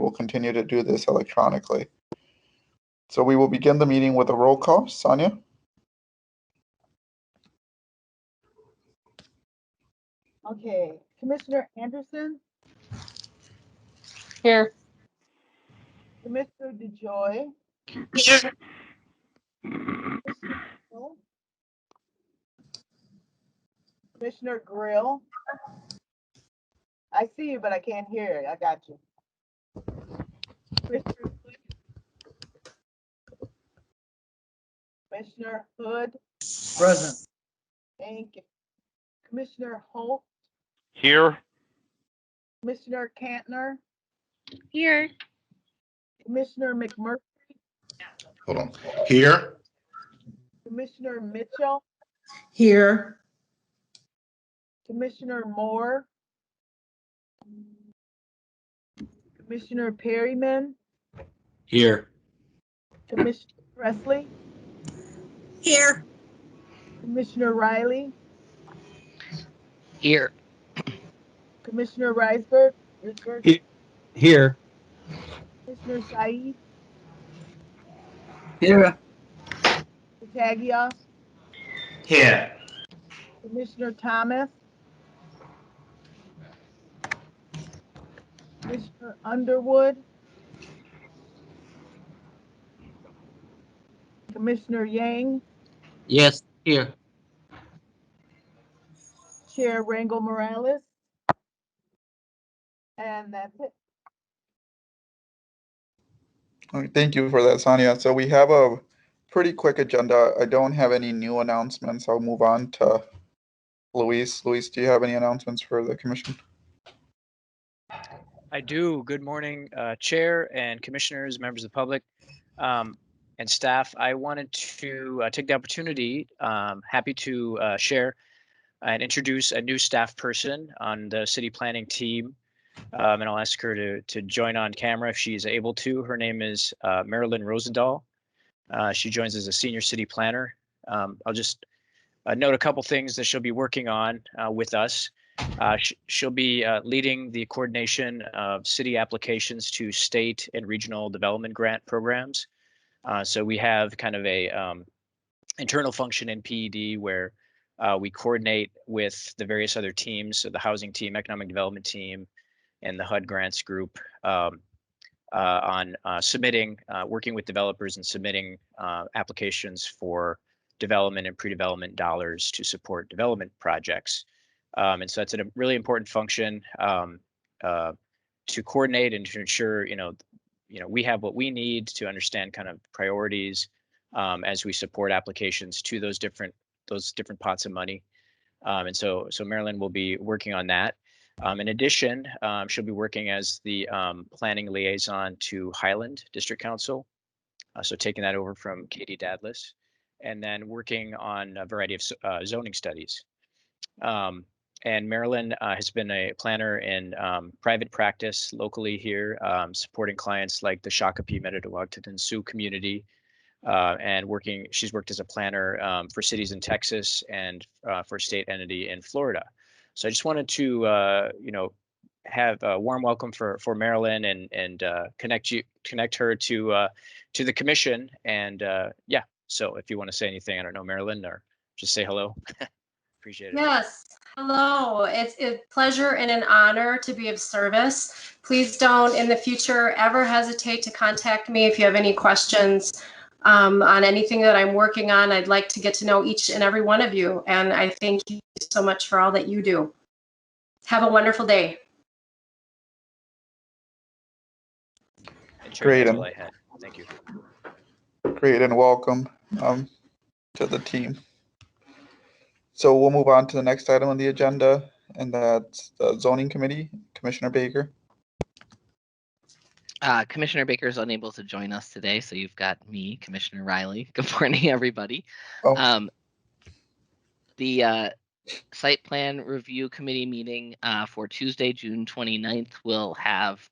will continue to do this electronically. So we will begin the meeting with a roll call. Sonia? Okay, Commissioner Anderson, Here. Commissioner DeJoy, Here. Commissioner Hill, Commissioner Grill. I see you, but I can't hear you. I got you. Commissioner Hood. Commissioner Hood. Present. Thank you. Commissioner Holt, Here. Commissioner Cantner, Here. Commissioner McMurphy, Hold on. Here. Commissioner Mitchell, Here. Commissioner Moore, Commissioner Perryman, Here. Commissioner Presley, Here. Commissioner Riley, Here. Commissioner Risberg, Here. Commissioner Saeed, Here. Tagia, Here. Commissioner Thomas, Commissioner Underwood, Commissioner Yang, Yes. Here. Chair Rangel Morales, and that's it. All right, thank you for that, Sonia. So we have a pretty quick agenda. I don't have any new announcements. I'll move on to Luis. Luis, do you have any announcements for the commission? I do. Good morning, Chair and Commissioners, members of the public, and staff. I wanted to take the opportunity, happy to share and introduce a new staff person on the city planning team. And I'll ask her to join on camera if she's able to. Her name is Marilyn Rosendahl. She joins as a senior city planner. I'll just note a couple things that she'll be working on with us. She'll be leading the coordination of city applications to state and regional development grant programs. So we have kind of a internal function in PED where we coordinate with the various other teams, so the housing team, economic development team, and the HUD grants group on submitting, working with developers and submitting applications for development and pre-development dollars to support development projects. And so that's a really important function to coordinate and to ensure, we have what we need to understand kind of priorities as we support applications to those different pots of money. And so Marilyn will be working on that. In addition, she'll be working as the planning liaison to Highland District Council. So taking that over from Katie Dadless, and then working on a variety of zoning studies. And Marilyn has been a planner in private practice locally here, supporting clients like the Shakopee, Metadowaggton Sioux community, and she's worked as a planner for cities in Texas and for a state entity in Florida. So I just wanted to, have a warm welcome for Marilyn and connect her to the commission. And yeah, so if you want to say anything, I don't know, Marilyn, or just say hello. Appreciate it. Yes. Hello. It's a pleasure and an honor to be of service. Please don't in the future ever hesitate to contact me if you have any questions on anything that I'm working on. I'd like to get to know each and every one of you. And I thank you so much for all that you do. Have a wonderful day. Great. That's all I had. Thank you. Great, and welcome to the team. So we'll move on to the next item on the agenda, and that's the zoning committee. Commissioner Baker. Commissioner Baker is unable to join us today, so you've got me, Commissioner Riley. Good morning, everybody. Oh. The site plan review committee meeting for Tuesday, June 29th will have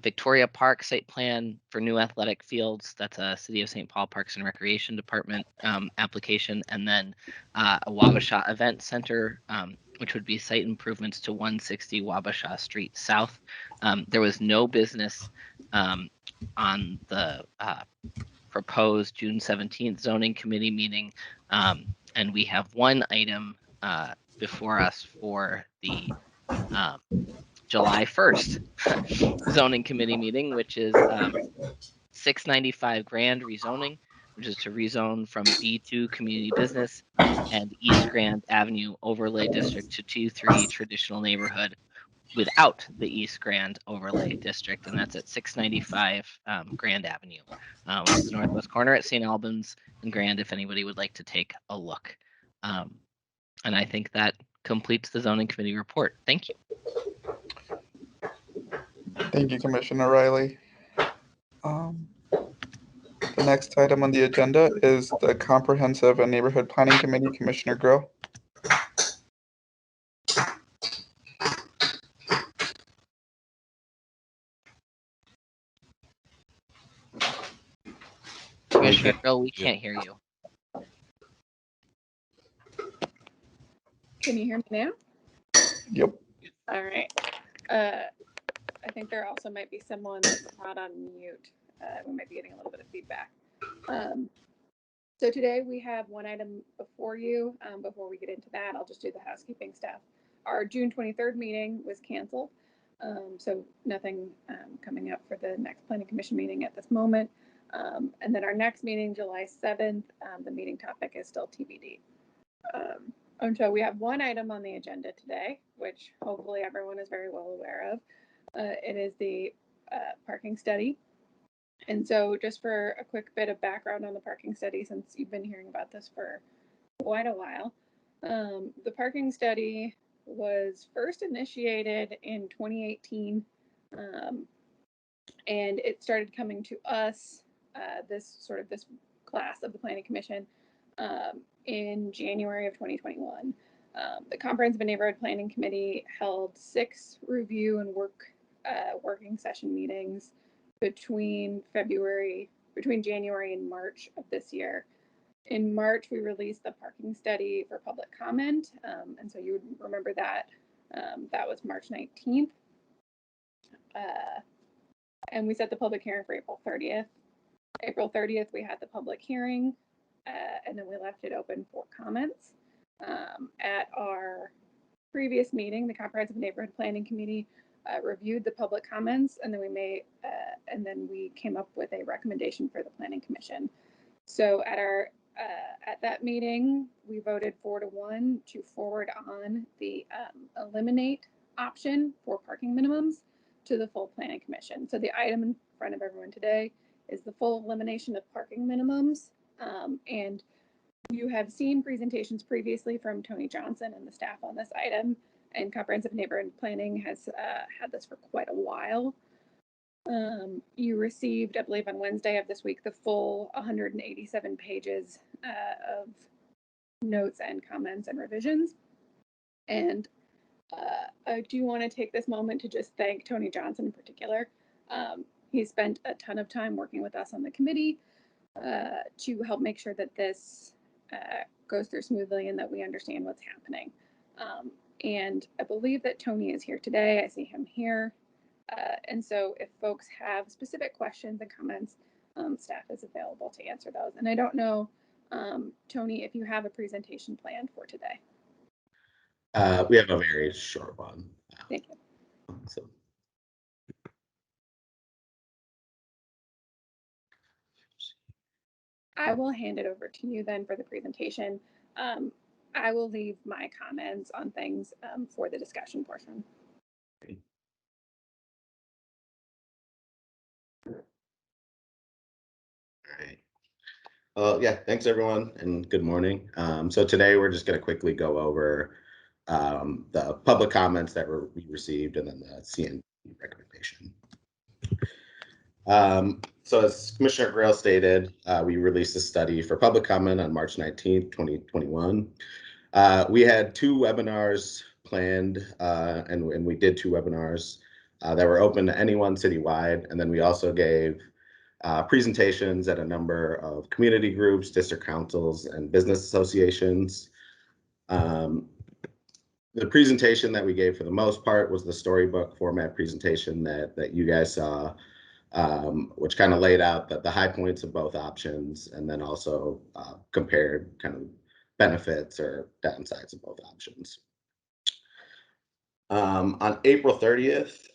Victoria Park site plan for new athletic fields. That's a City of St. Paul Parks and Recreation Department application, and then a Wabasha Event Center which would be site improvements to 160 Wabasha Street South. There was no business on the proposed June 17th zoning committee meeting, and we have one item before us for the July 1st zoning committee meeting, which is 695 Grand rezoning, which is to rezone from B2 community business and East Grand Avenue overlay district to T3 traditional neighborhood without the East Grand overlay district, and that's at 695 Grand Avenue, which is the northwest corner at St. Albans and Grand, if anybody would like to take a look. And I think that completes the zoning committee report. Thank you. Thank you, Commissioner Riley. The next item on the agenda is the Comprehensive and Neighborhood Planning Committee, Commissioner Grill. Commissioner Grill, we can't hear you. Can you hear me now? Yep. All right. I think there also might be someone that's not on mute. We might be getting a little bit of feedback. So today we have one item before you. Before we get into that, I'll just do the housekeeping stuff. Our June 23rd meeting was canceled. So nothing coming up for the next Planning Commission meeting at this moment. And then our next meeting, July 7th, the meeting topic is still TBD. And so we have one item on the agenda today, which hopefully everyone is very well aware of. It is the parking study. And so just for a quick bit of background on the parking study, since you've been hearing about this for quite a while, the parking study was first initiated in 2018, and it started coming to us, this class of the Planning Commission, in January of 2021. The Comprehensive Neighborhood Planning Committee held 6 review and working session meetings between January and March of this year. In March, we released the parking study for public comment, and so you would remember that that was March 19th. And we set the public hearing for April 30th. April 30th, we had the public hearing, and then we left it open for comments. At our previous meeting, the Comprehensive Neighborhood Planning Committee reviewed the public comments, and then we came up with a recommendation for the Planning Commission. So at that meeting, we voted 4-1 to forward on the eliminate option for parking minimums to the full Planning Commission. So the item in front of everyone today is the full elimination of parking minimums. And you have seen presentations previously from Tony Johnson and the staff on this item, and Comprehensive Neighborhood Planning has had this for quite a while. You received, I believe on Wednesday of this week, the full 187 pages of notes and comments and revisions. And I do want to take this moment to just thank Tony Johnson in particular. He spent a ton of time working with us on the committee to help make sure that this goes through smoothly and that we understand what's happening. And I believe that Tony is here today. I see him here. And so if folks have specific questions and comments, staff is available to answer those. And I don't know, Tony, if you have a presentation planned for today. We have a very short one. Thank you. So. I will hand it over to you then for the presentation. I will leave my comments on things for the discussion portion. Okay. All right. Well, yeah, thanks everyone and good morning. So today we're just going to quickly go over the public comments that we received and then the CNP recommendation. So as Commissioner Grail stated, we released a study for public comment on March 19th, 2021. We had 2 webinars planned, and we did 2 webinars that were open to anyone citywide. And then we also gave presentations at a number of community groups, district councils, and business associations. The presentation that we gave for the most part was the storybook format presentation that you guys saw, which kind of laid out the high points of both options and then also compared kind of benefits or downsides of both options. On April 30th,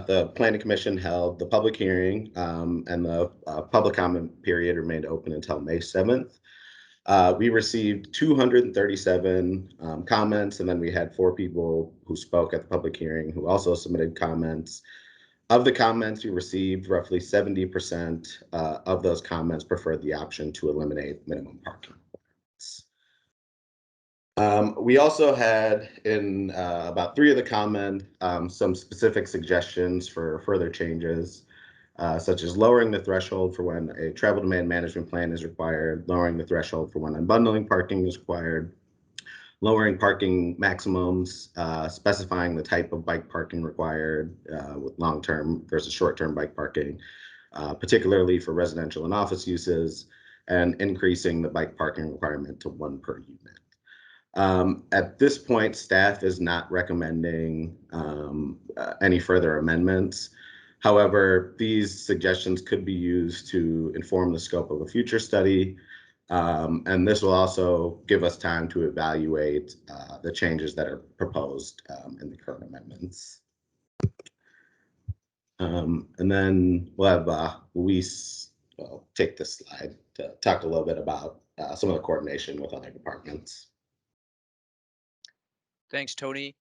the Planning Commission held the public hearing, and the public comment period remained open until May 7th. We received 237 comments, and then we had 4 people who spoke at the public hearing who also submitted comments. Of the comments we received, roughly 70% of those comments preferred the option to eliminate minimum parking requirements. We also had in about 3 of the comments some specific suggestions for further changes, such as lowering the threshold for when a travel demand management plan is required, lowering the threshold for when unbundling parking is required, lowering parking maximums, specifying the type of bike parking required with long-term versus short-term bike parking, particularly for residential and office uses, and increasing the bike parking requirement to 1 per unit. At this point, staff is not recommending any further amendments. However, these suggestions could be used to inform the scope of a future study, and this will also give us time to evaluate the changes that are proposed in the current amendments. And then we'll have Luis take this slide to talk a little bit about some of the coordination with other departments. Thanks, Tony.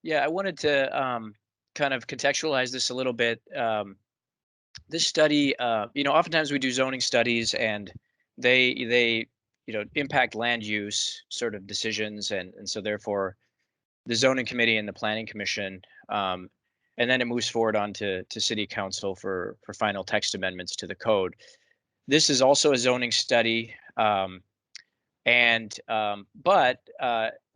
Yeah, I wanted to kind of contextualize this a little bit. This study, oftentimes we do zoning studies and they impact land use sort of decisions. And so therefore the zoning committee and the planning commission, and then it moves forward on to city council for final text amendments to the code. This is also a zoning study. But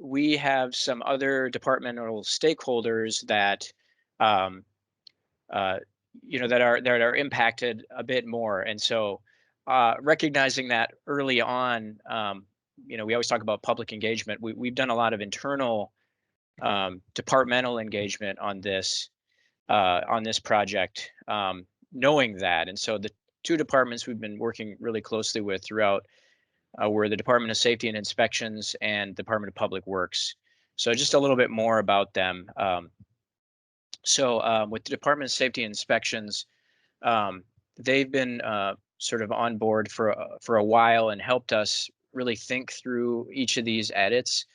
we have some other departmental stakeholders that that are impacted a bit more, and so recognizing that early on, we always talk about public engagement. We've done a lot of internal departmental engagement on this project, knowing that, and so the 2 departments we've been working really closely with throughout were the Department of Safety and Inspections and Department of Public Works. So just a little bit more about them. With the Department of Safety and Inspections, they've been sort of on board for a while and helped us really think through each of these edits.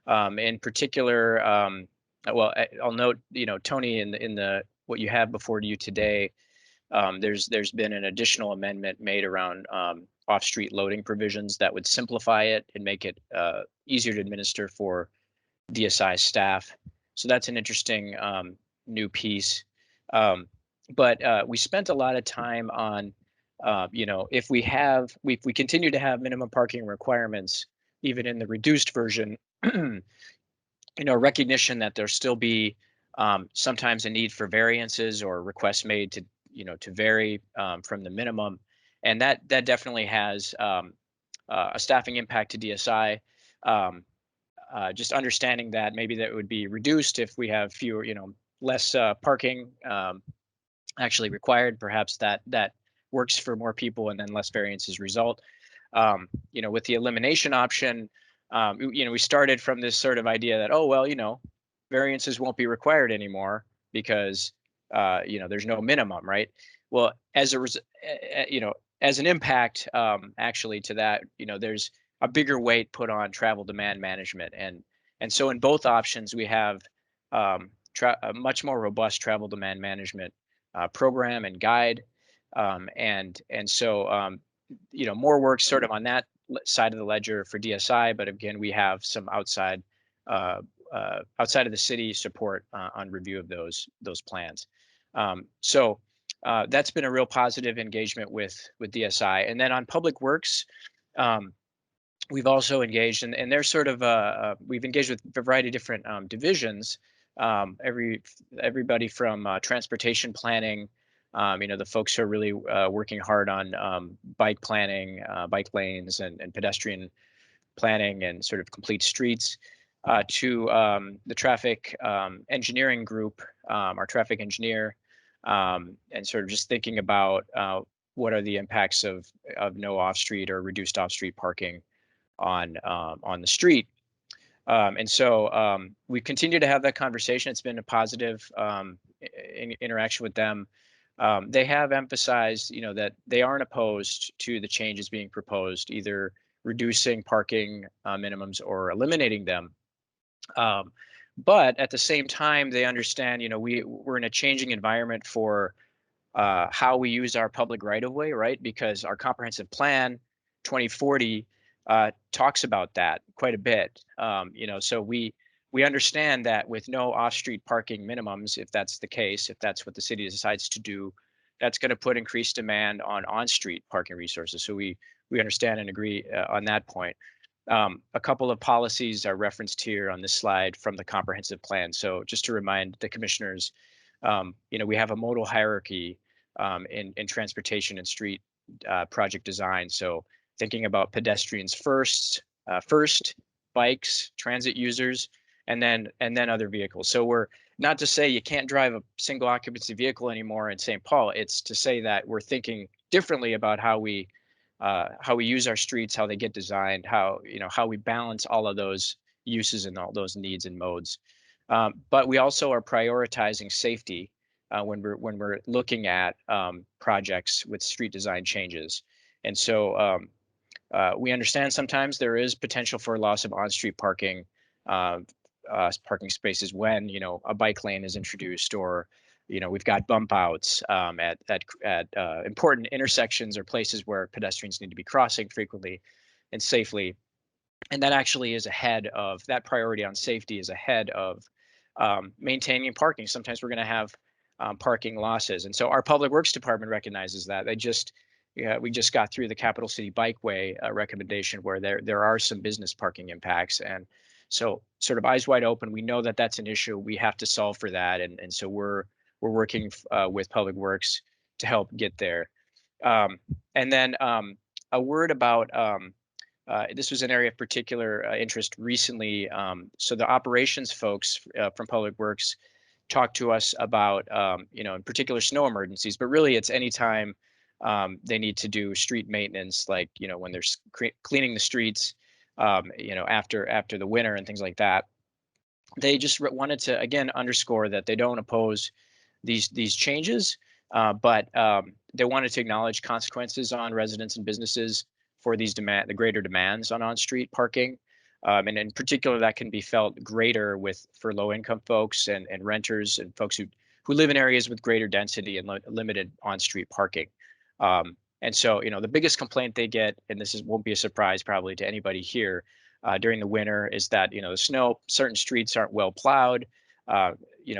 In particular, I'll note, Tony, in the what you have before you today, there's been an additional amendment made around off-street loading provisions that would simplify it and make it easier to administer for DSI staff. So that's an interesting new piece. But we spent a lot of time on, if we continue to have minimum parking requirements, even in the reduced version, recognition that there'll still be sometimes a need for variances or requests made to vary from the minimum. And that definitely has a staffing impact to DSI. Just understanding that maybe that would be reduced if we have fewer, less parking actually required. Perhaps that works for more people, and then less variances result. With the elimination option, we started from this sort of idea that variances won't be required anymore because there's no minimum, right? Well, as an impact, actually, to that, there's a bigger weight put on travel demand management, and so in both options we have a much more robust travel demand management program and guide, and so more work sort of on that side of the ledger for DSI, but again we have some outside of the city support on review of those plans. That's been a real positive engagement with DSI. And then on Public Works, we've also engaged, and they're sort of we've engaged with a variety of different divisions. Everybody from transportation planning, the folks who are really working hard on bike planning, bike lanes, and pedestrian planning, and sort of complete streets. to the traffic engineering group, our traffic engineer, and sort of just thinking about what are the impacts of no off-street or reduced off-street parking on the street. And so we continue to have that conversation. It's been a positive interaction with them. They have emphasized, that they aren't opposed to the changes being proposed, either reducing parking minimums or eliminating them. But at the same time, they understand, we're in a changing environment for how we use our public right of way, right? Because our comprehensive plan 2040 talks about that quite a bit. So we understand that with no off-street parking minimums, if that's the case, if that's what the city decides to do, that's going to put increased demand on on-street parking resources. So we understand and agree on that point. A couple of policies are referenced here on this slide from the comprehensive plan. So just to remind the commissioners, we have a modal hierarchy in transportation and street project design. So thinking about pedestrians first, bikes, transit users, and then other vehicles. So we're not to say you can't drive a single occupancy vehicle anymore in St. Paul. It's to say that we're thinking differently about how we use our streets, how they get designed, how we balance all of those uses and all those needs and modes. But we also are prioritizing safety when we're looking at projects with street design changes. And so we understand sometimes there is potential for loss of on-street parking spaces when a bike lane is introduced, or we've got bump outs at important intersections or places where pedestrians need to be crossing frequently and safely. And that actually is ahead of that priority on safety is ahead of maintaining parking. Sometimes we're going to have parking losses. And so our public works department recognizes that. We just got through the Capital City Bikeway recommendation where there are some business parking impacts. And so sort of eyes wide open, we know that that's an issue. We have to solve for that. And so we're working with Public Works to help get there. And then a word about this was an area of particular interest recently. So the operations folks from Public Works talked to us about, in particular snow emergencies, but really it's anytime they need to do street maintenance, like, when they're cleaning the streets, after the winter and things like that. They just wanted to, again, underscore that they don't oppose these changes, but they wanted to acknowledge consequences on residents and businesses for the greater demands on on-street parking. And in particular, that can be felt greater for low-income folks and renters and folks who live in areas with greater density and limited on-street parking. And so, the biggest complaint they get, and this won't be a surprise probably to anybody here during the winter, is that, the snow, certain streets aren't well plowed.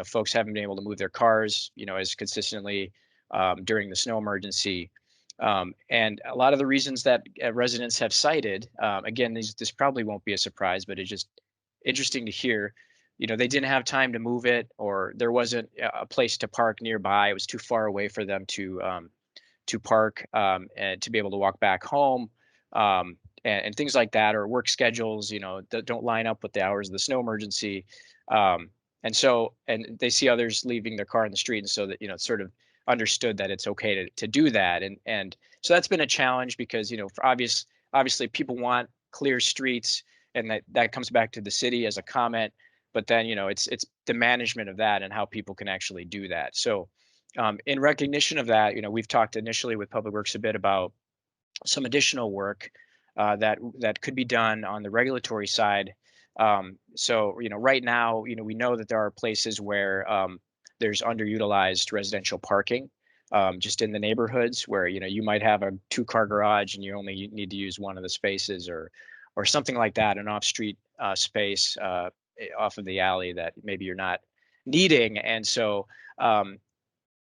Folks haven't been able to move their cars, as consistently during the snow emergency. And a lot of the reasons that residents have cited, again, this probably won't be a surprise, but it's just interesting to hear, they didn't have time to move it, or there wasn't a place to park nearby. It was too far away for them to park and to be able to walk back home, and things like that, or work schedules, that don't line up with the hours of the snow emergency. And they see others leaving their car in the street, and so that, it's sort of understood that it's okay to do that. And so that's been a challenge because, obviously people want clear streets, and that comes back to the city as a comment, but then, it's the management of that and how people can actually do that. So in recognition of that, we've talked initially with Public Works a bit about some additional work that could be done on the regulatory side. So, right now, we know that there are places where there's underutilized residential parking just in the neighborhoods where, you might have a 2-car garage and you only need to use one of the spaces, or something like that, an off-street space off of the alley that maybe you're not needing. And so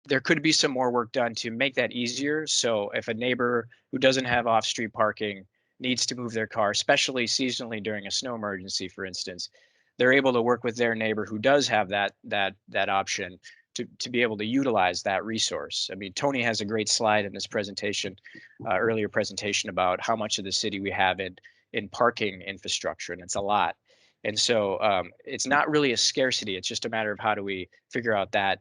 there could be some more work done to make that easier. So if a neighbor who doesn't have off-street parking needs to move their car, especially seasonally during a snow emergency, for instance, they're able to work with their neighbor who does have that option to be able to utilize that resource. I mean, Tony has a great slide in this presentation, earlier presentation, about how much of the city we have in parking infrastructure, and it's a lot. And so it's not really a scarcity. It's just a matter of how do we figure out that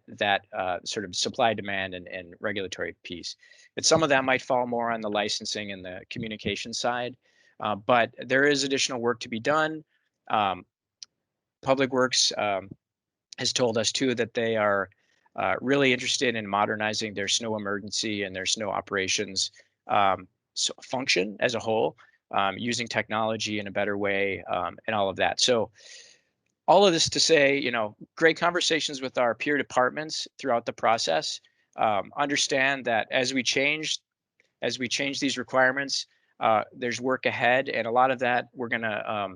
sort of supply, demand, and regulatory piece. And some of that might fall more on the licensing and the communication side, but there is additional work to be done. Public Works has told us too that they are really interested in modernizing their snow emergency and their snow operations function as a whole, using technology in a better way, and all of that. So all of this to say, you know, great conversations with our peer departments throughout the process. Understand that as we change these requirements, there's work ahead, and a lot of that we're going to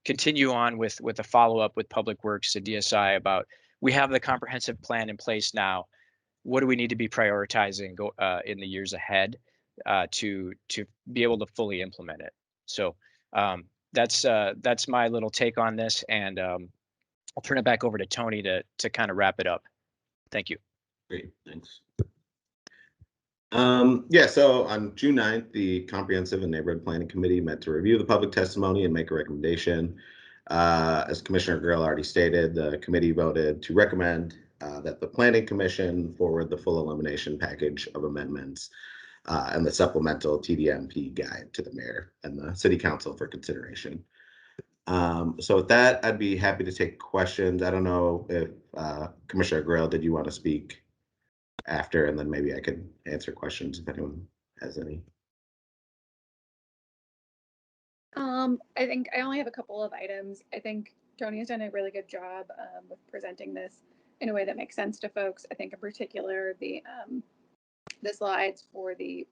continue on with a follow-up with Public Works and DSI about, we have the comprehensive plan in place now. What do we need to be prioritizing in the years ahead to be able to fully implement it? So that's my little take on this, and I'll turn it back over to Tony to kind of wrap it up. Thank you. Great, thanks. Yeah, so on June 9th, the Comprehensive and Neighborhood Planning Committee met to review the public testimony and make a recommendation. As Commissioner Grill already stated, the committee voted to recommend that the Planning Commission forward the full elimination package of amendments and the supplemental TDMP guide to the mayor and the city council for consideration. So with that, I'd be happy to take questions. I don't know if Commissioner Grill, did you want to speak after, and then maybe I could answer questions if anyone has any. I think I only have a couple of items. I think Tony has done a really good job with presenting this in a way that makes sense to folks. I think in particular the slides for the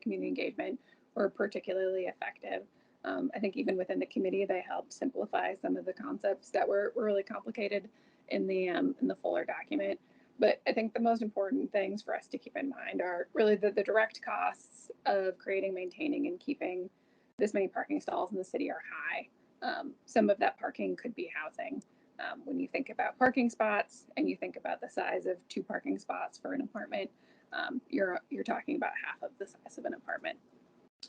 community engagement were particularly effective. I think even within the committee, they helped simplify some of the concepts that were really complicated in the fuller document. But I think the most important things for us to keep in mind are really the direct costs of creating, maintaining, and keeping this many parking stalls in the city are high. Some of that parking could be housing. When you think about parking spots and you think about the size of 2 parking spots for an apartment, you're talking about half of the size of an apartment.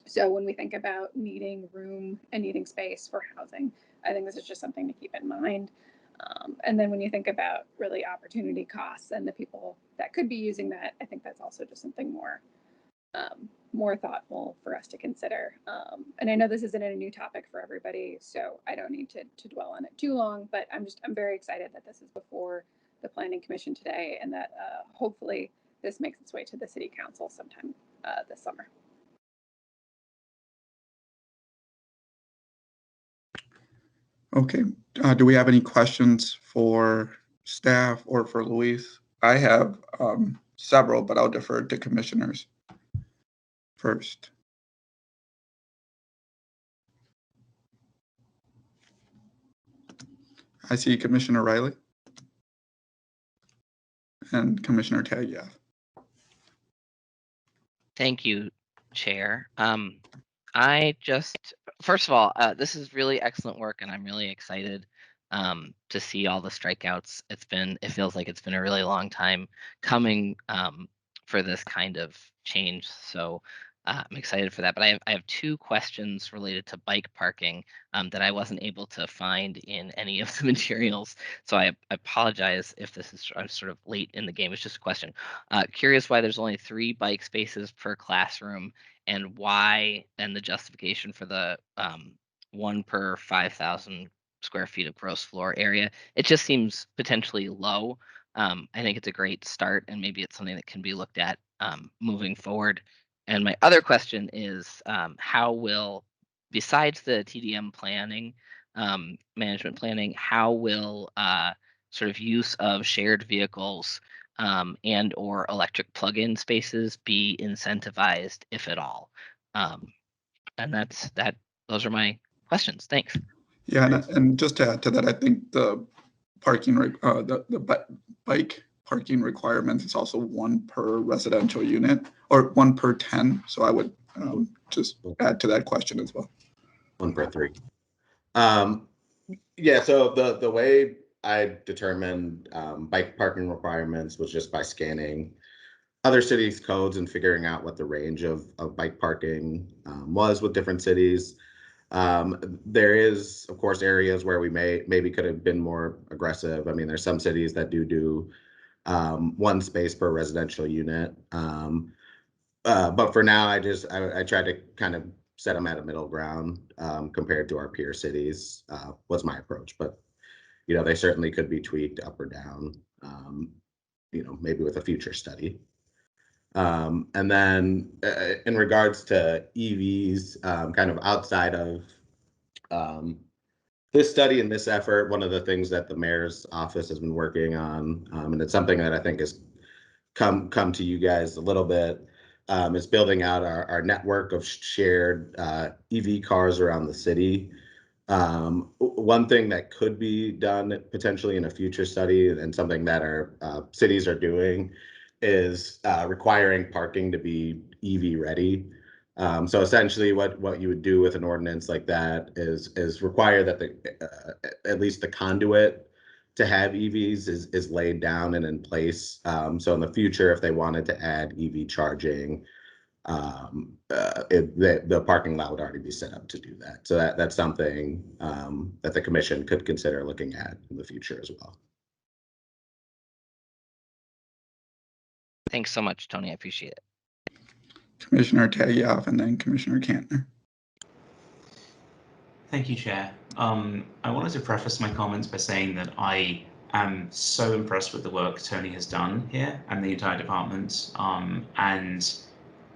So when we think about needing room and needing space for housing, I think this is just something to keep in mind. And then when you think about really opportunity costs and the people that could be using that, I think that's also just something more thoughtful for us to consider. And I know this isn't a new topic for everybody, so I don't need to dwell on it too long, but I'm very excited that this is before the Planning Commission today, and that hopefully this makes its way to the City Council sometime this summer. Okay, do we have any questions for staff or for Luis? I have several, but I'll defer to commissioners first. I see Commissioner Riley and Commissioner Taguieff. Thank you, Chair. First of all, this is really excellent work, and I'm really excited to see all the strikeouts. It feels like it's been a really long time coming for this kind of change. So I'm excited for that. But I have 2 questions related to bike parking that I wasn't able to find in any of the materials. So I apologize if this is sort of late in the game. It's just a question. Curious why there's only 3 bike spaces per classroom, and why, and the justification for the 1 per 5,000 square feet of gross floor area. It just seems potentially low. I think it's a great start, and maybe it's something that can be looked at moving forward. And my other question is, how will, besides the TDM planning, management planning, how will sort of use of shared vehicles and or electric plug-in spaces be incentivized, if at all? And those are my questions. Thanks. Yeah, and just to add to that, I think the parking, the bike parking requirements is also 1 per residential unit, or 1 per 10. So I would just add to that question as well. 1 per 3. Yeah, so the way I determined bike parking requirements was just by scanning other cities' codes and figuring out what the range of bike parking was with different cities. There is, of course, areas where we maybe could have been more aggressive. I mean, there's some cities that do one space per residential unit. But for now, I try to kind of set them at a middle ground compared to our peer cities was my approach. But, you know, they certainly could be tweaked up or down, you know, maybe with a future study. And then in regards to EVs, kind of outside of this study and this effort, one of the things that the mayor's office has been working on, and it's something that I think has come to you guys a little bit, is building out our network of shared EV cars around the city. One thing that could be done potentially in a future study, and something that our cities are doing, is requiring parking to be EV ready. So essentially what you would do with an ordinance like that is require that at least the conduit to have EVs is laid down and in place. So in the future, if they wanted to add EV charging, the parking lot would already be set up to do that. So that's something that the commission could consider looking at in the future as well. Thanks so much, Tony. I appreciate it. Commissioner Tagioff and then Commissioner Kantner. Thank you, Chair. I wanted to preface my comments by saying that I am so impressed with the work Tony has done here and the entire department, and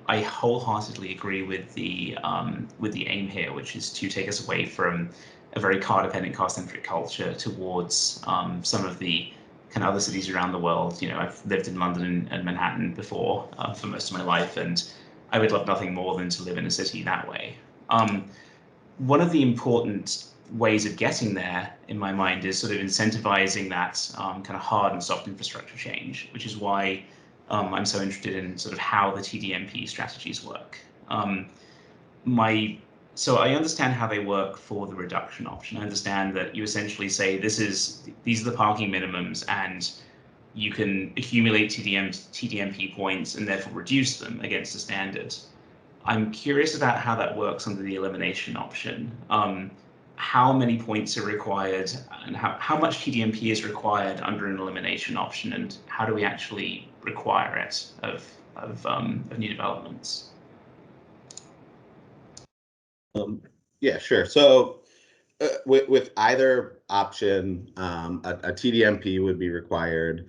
I wholeheartedly agree with the aim here, which is to take us away from a very car-dependent, car-centric culture towards some of the kind of other cities around the world. You know, I've lived in London and Manhattan before for most of my life, and I would love nothing more than to live in a city that way. One of the important ways of getting there, in my mind, is sort of incentivizing that kind of hard and soft infrastructure change, which is why I'm so interested in sort of how the TDMP strategies work. So I understand how they work for the reduction option. I understand that you essentially say these are the parking minimums, and you can accumulate TDMP points and therefore reduce them against the standard. I'm curious about how that works under the elimination option. How many points are required, and how much TDMP is required under an elimination option, and how do we actually require it of new developments? Yeah, sure. So with either option, a TDMP would be required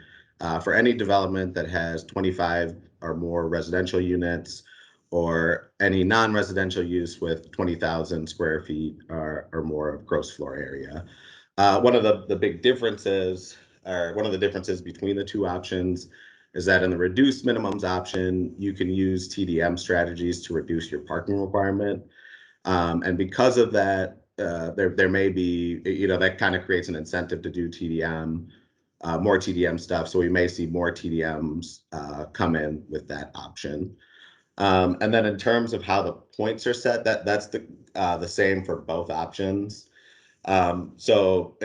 for any development that has 25 or more residential units, or any non-residential use with 20,000 square feet or more of gross floor area. One of the big differences, or one of the differences between the two options, is that in the reduced minimums option, you can use TDM strategies to reduce your parking requirement. And because of that, there may be, you know, that kind of creates an incentive to do TDM, more TDM stuff. So we may see more TDMs come in with that option. And then in terms of how the points are set, that's the same for both options. So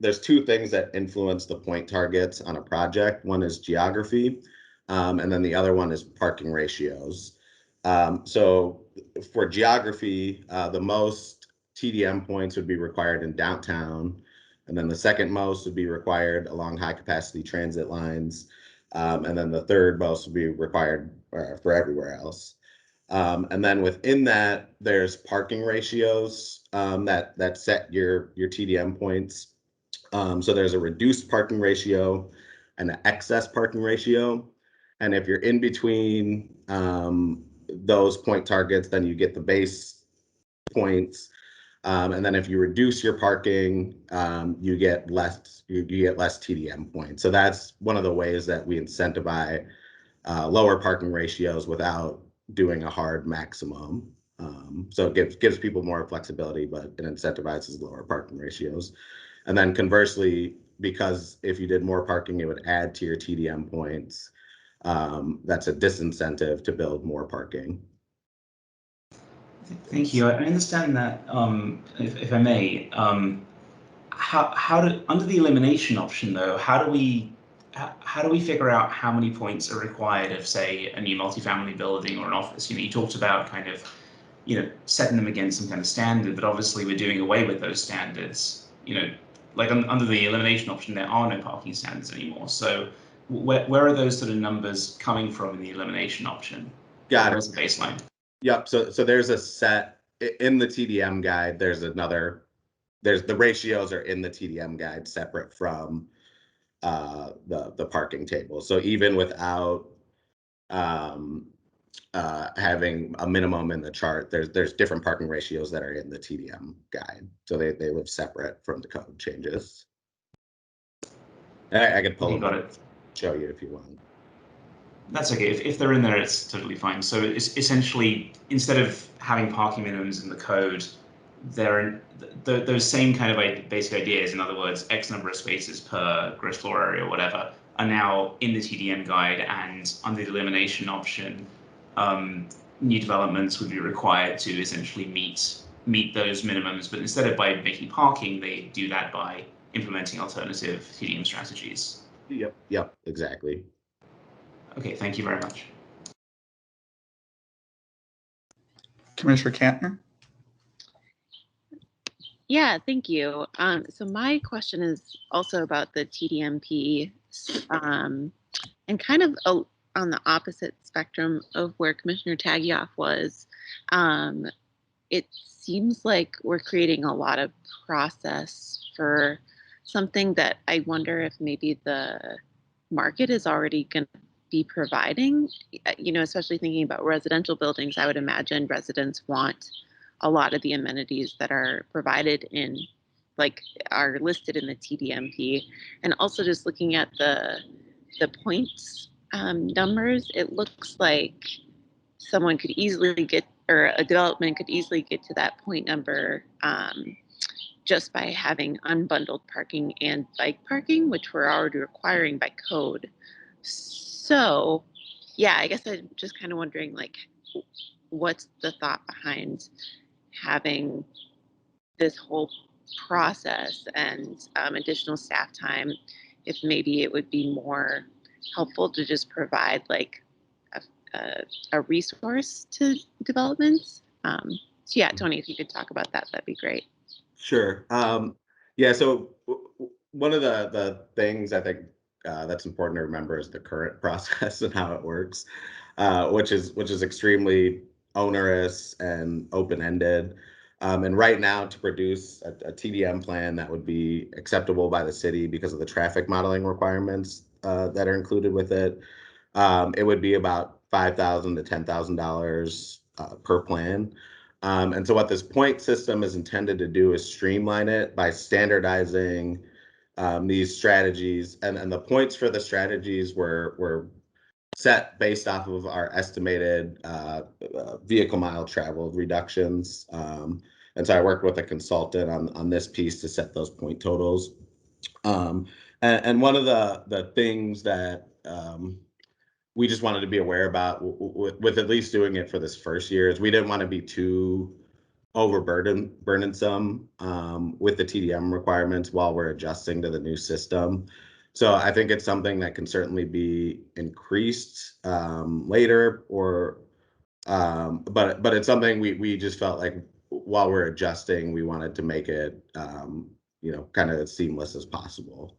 there's two things that influence the point targets on a project. One is geography, and then the other one is parking ratios. So for geography, the most TDM points would be required in downtown, and then the second most would be required along high capacity transit lines, and then the third most would be required for everywhere else. And then within that, there's parking ratios that set your TDM points. So there's a reduced parking ratio and an excess parking ratio. And if you're in between those point targets, then you get the base points. And then if you reduce your parking, you get less TDM points. So that's one of the ways that we incentivize lower parking ratios without doing a hard maximum. So it gives people more flexibility, but it incentivizes lower parking ratios. And then conversely, because if you did more parking, it would add to your TDM points. That's a disincentive to build more parking. Thank you. I understand that, if I may, under the elimination option though, how do we figure out how many points are required of, say, a new multifamily building or an office? You know, you talked about kind of, setting them against some kind of standard, but obviously we're doing away with those standards. Like under the elimination option, there are no parking standards anymore. So where are those sort of numbers coming from in the elimination option? Got it. Where's the baseline? Yep. So there's a set in the TDM guide. There's the ratios are in the TDM guide separate from the parking table. So even without having a minimum in the chart, there's different parking ratios that are in the TDM guide. So they live separate from the code changes. I could pull them up, show you if you want. That's okay. If they're in there, it's totally fine. So it's essentially, instead of having parking minimums in the code, they're those same kind of basic ideas. In other words, X number of spaces per gross floor area or whatever are now in the TDM guide, and under the elimination option, new developments would be required to essentially meet those minimums. But instead of by making parking, they do that by implementing alternative TDM strategies. Yep, exactly. Okay, thank you very much. Commissioner Kantner? Yeah, thank you. So my question is also about the TDMP, and kind of on the opposite spectrum of where Commissioner Tagioff was. It seems like we're creating a lot of process for something that I wonder if maybe the market is already going to be providing, especially thinking about residential buildings. I would imagine residents want a lot of the amenities that are provided are listed in the TDMP. And also just looking at the points numbers, it looks like someone could easily get, or a development could easily get to that point number just by having unbundled parking and bike parking, which we're already requiring by code. So, yeah, I guess I'm just kind of wondering, what's the thought behind having this whole process and additional staff time, if maybe it would be more helpful to just provide a resource to developments. So yeah, Tony, if you could talk about that, that'd be great. Sure. Yeah, so one of the things I think that's important to remember is the current process and how it works, which is extremely onerous and open-ended. And right now, to produce a TDM plan that would be acceptable by the city because of the traffic modeling requirements that are included with it, it would be about $5,000 to $10,000 per plan. And so what this point system is intended to do is streamline it by standardizing these strategies. And the points for the strategies were set based off of our estimated vehicle mile traveled reductions. And so I worked with a consultant on this piece to set those point totals. And one of the things that we just wanted to be aware about with at least doing it for this first year is we didn't want to be too burdensome with the TDM requirements while we're adjusting to the new system. So I think it's something that can certainly be increased later, but it's something we just felt like while we're adjusting, we wanted to make it kind of as seamless as possible.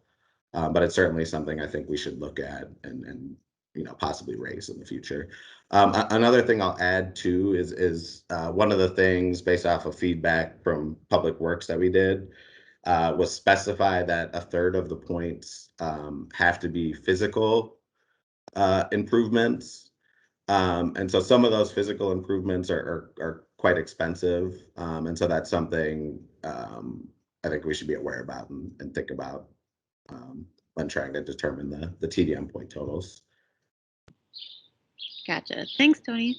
But it's certainly something I think we should look at and possibly raise in the future. Another thing I'll add too is one of the things based off of feedback from Public Works that we did was specify that a third of the points have to be physical improvements. And so some of those physical improvements are quite expensive. And so that's something I think we should be aware about and think about when trying to determine the TDM point totals. Gotcha. Thanks, Tony.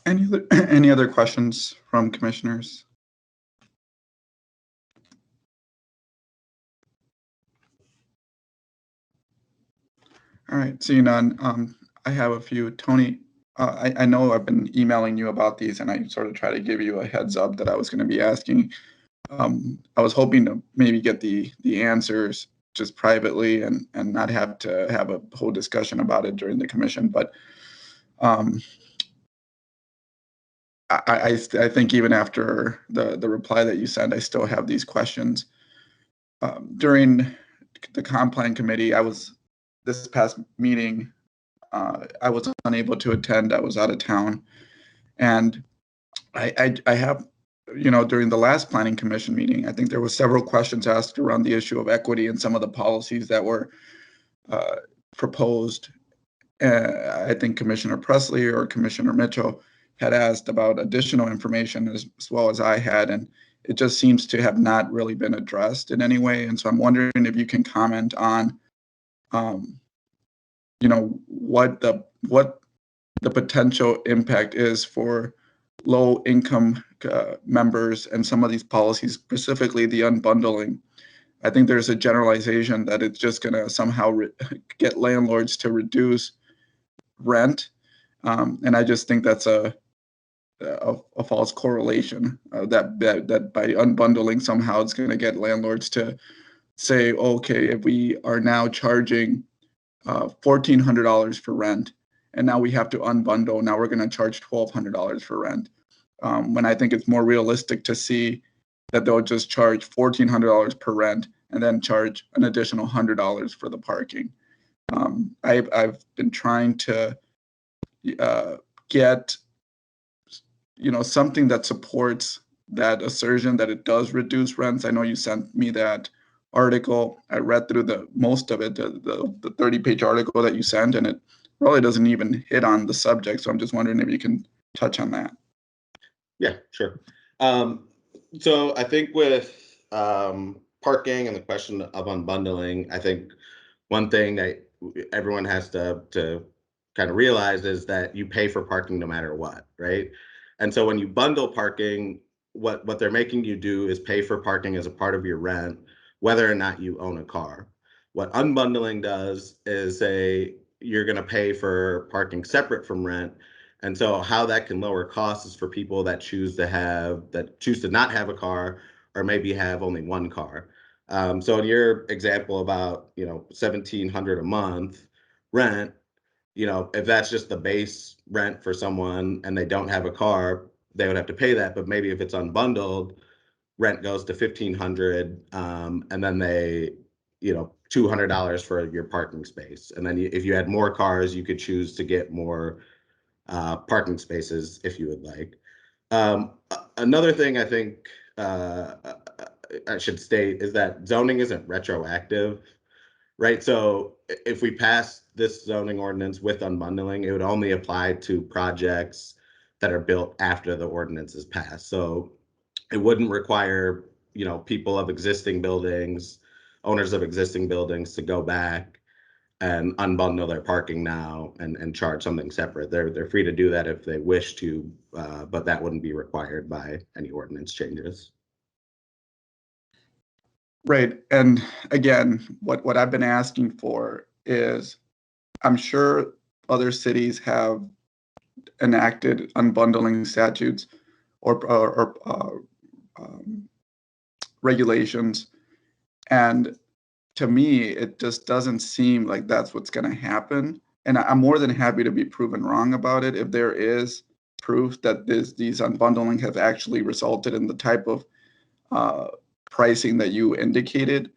Any other questions from commissioners? All right, seeing none, I have a few. Tony, I know I've been emailing you about these, and I sort of try to give you a heads up that I was going to be asking. I was hoping to maybe get the answers just privately and not have to have a whole discussion about it during the commission. But Um, I think even after the reply that you sent, I still have these questions. During the Comm Plan Committee, this past meeting, I was unable to attend. I was out of town. And I have, during the last Planning Commission meeting, I think there were several questions asked around the issue of equity and some of the policies that were proposed. I think Commissioner Presley or Commissioner Mitchell had asked about additional information as well as I had, and it just seems to have not really been addressed in any way. And so I'm wondering if you can comment on, what the potential impact is for low income members and some of these policies, specifically the unbundling. I think there's a generalization that it's just going to somehow get landlords to reduce rent. And I just think that's a false correlation, that by unbundling somehow it's going to get landlords to say, okay, if we are now charging $1,400 for rent, and now we have to unbundle, now we're going to charge $1,200 for rent. When I think it's more realistic to see that they'll just charge $1,400 per rent and then charge an additional $100 for the parking. I've been trying to get something that supports that assertion that it does reduce rents. I know you sent me that article. I read through most of it, the 30-page article that you sent, and it really doesn't even hit on the subject. So I'm just wondering if you can touch on that. Yeah, sure. So I think with parking and the question of unbundling, I think one thing that everyone has to kind of realize is that you pay for parking no matter what, right? And so when you bundle parking, what they're making you do is pay for parking as a part of your rent, whether or not you own a car. What unbundling does is say you're going to pay for parking separate from rent. And so how that can lower costs is for people that choose to not have a car, or maybe have only one car. So in your example about, $1,700 a month rent, if that's just the base rent for someone and they don't have a car, they would have to pay that. But maybe if it's unbundled, rent goes to $1,500, and then they, $200 for your parking space. And then if you had more cars, you could choose to get more parking spaces if you would like. Another thing I think I should state is that zoning isn't retroactive, right? So if we pass this zoning ordinance with unbundling, it would only apply to projects that are built after the ordinance is passed. So it wouldn't require, people of existing buildings, owners of existing buildings, to go back and unbundle their parking now and charge something separate. They're free to do that if they wish to, but that wouldn't be required by any ordinance changes. Right. And again, what I've been asking for is, I'm sure other cities have enacted unbundling statutes or regulations. And to me, it just doesn't seem like that's what's going to happen. And I'm more than happy to be proven wrong about it if there is proof that these unbundling have actually resulted in the type of pricing that you indicated.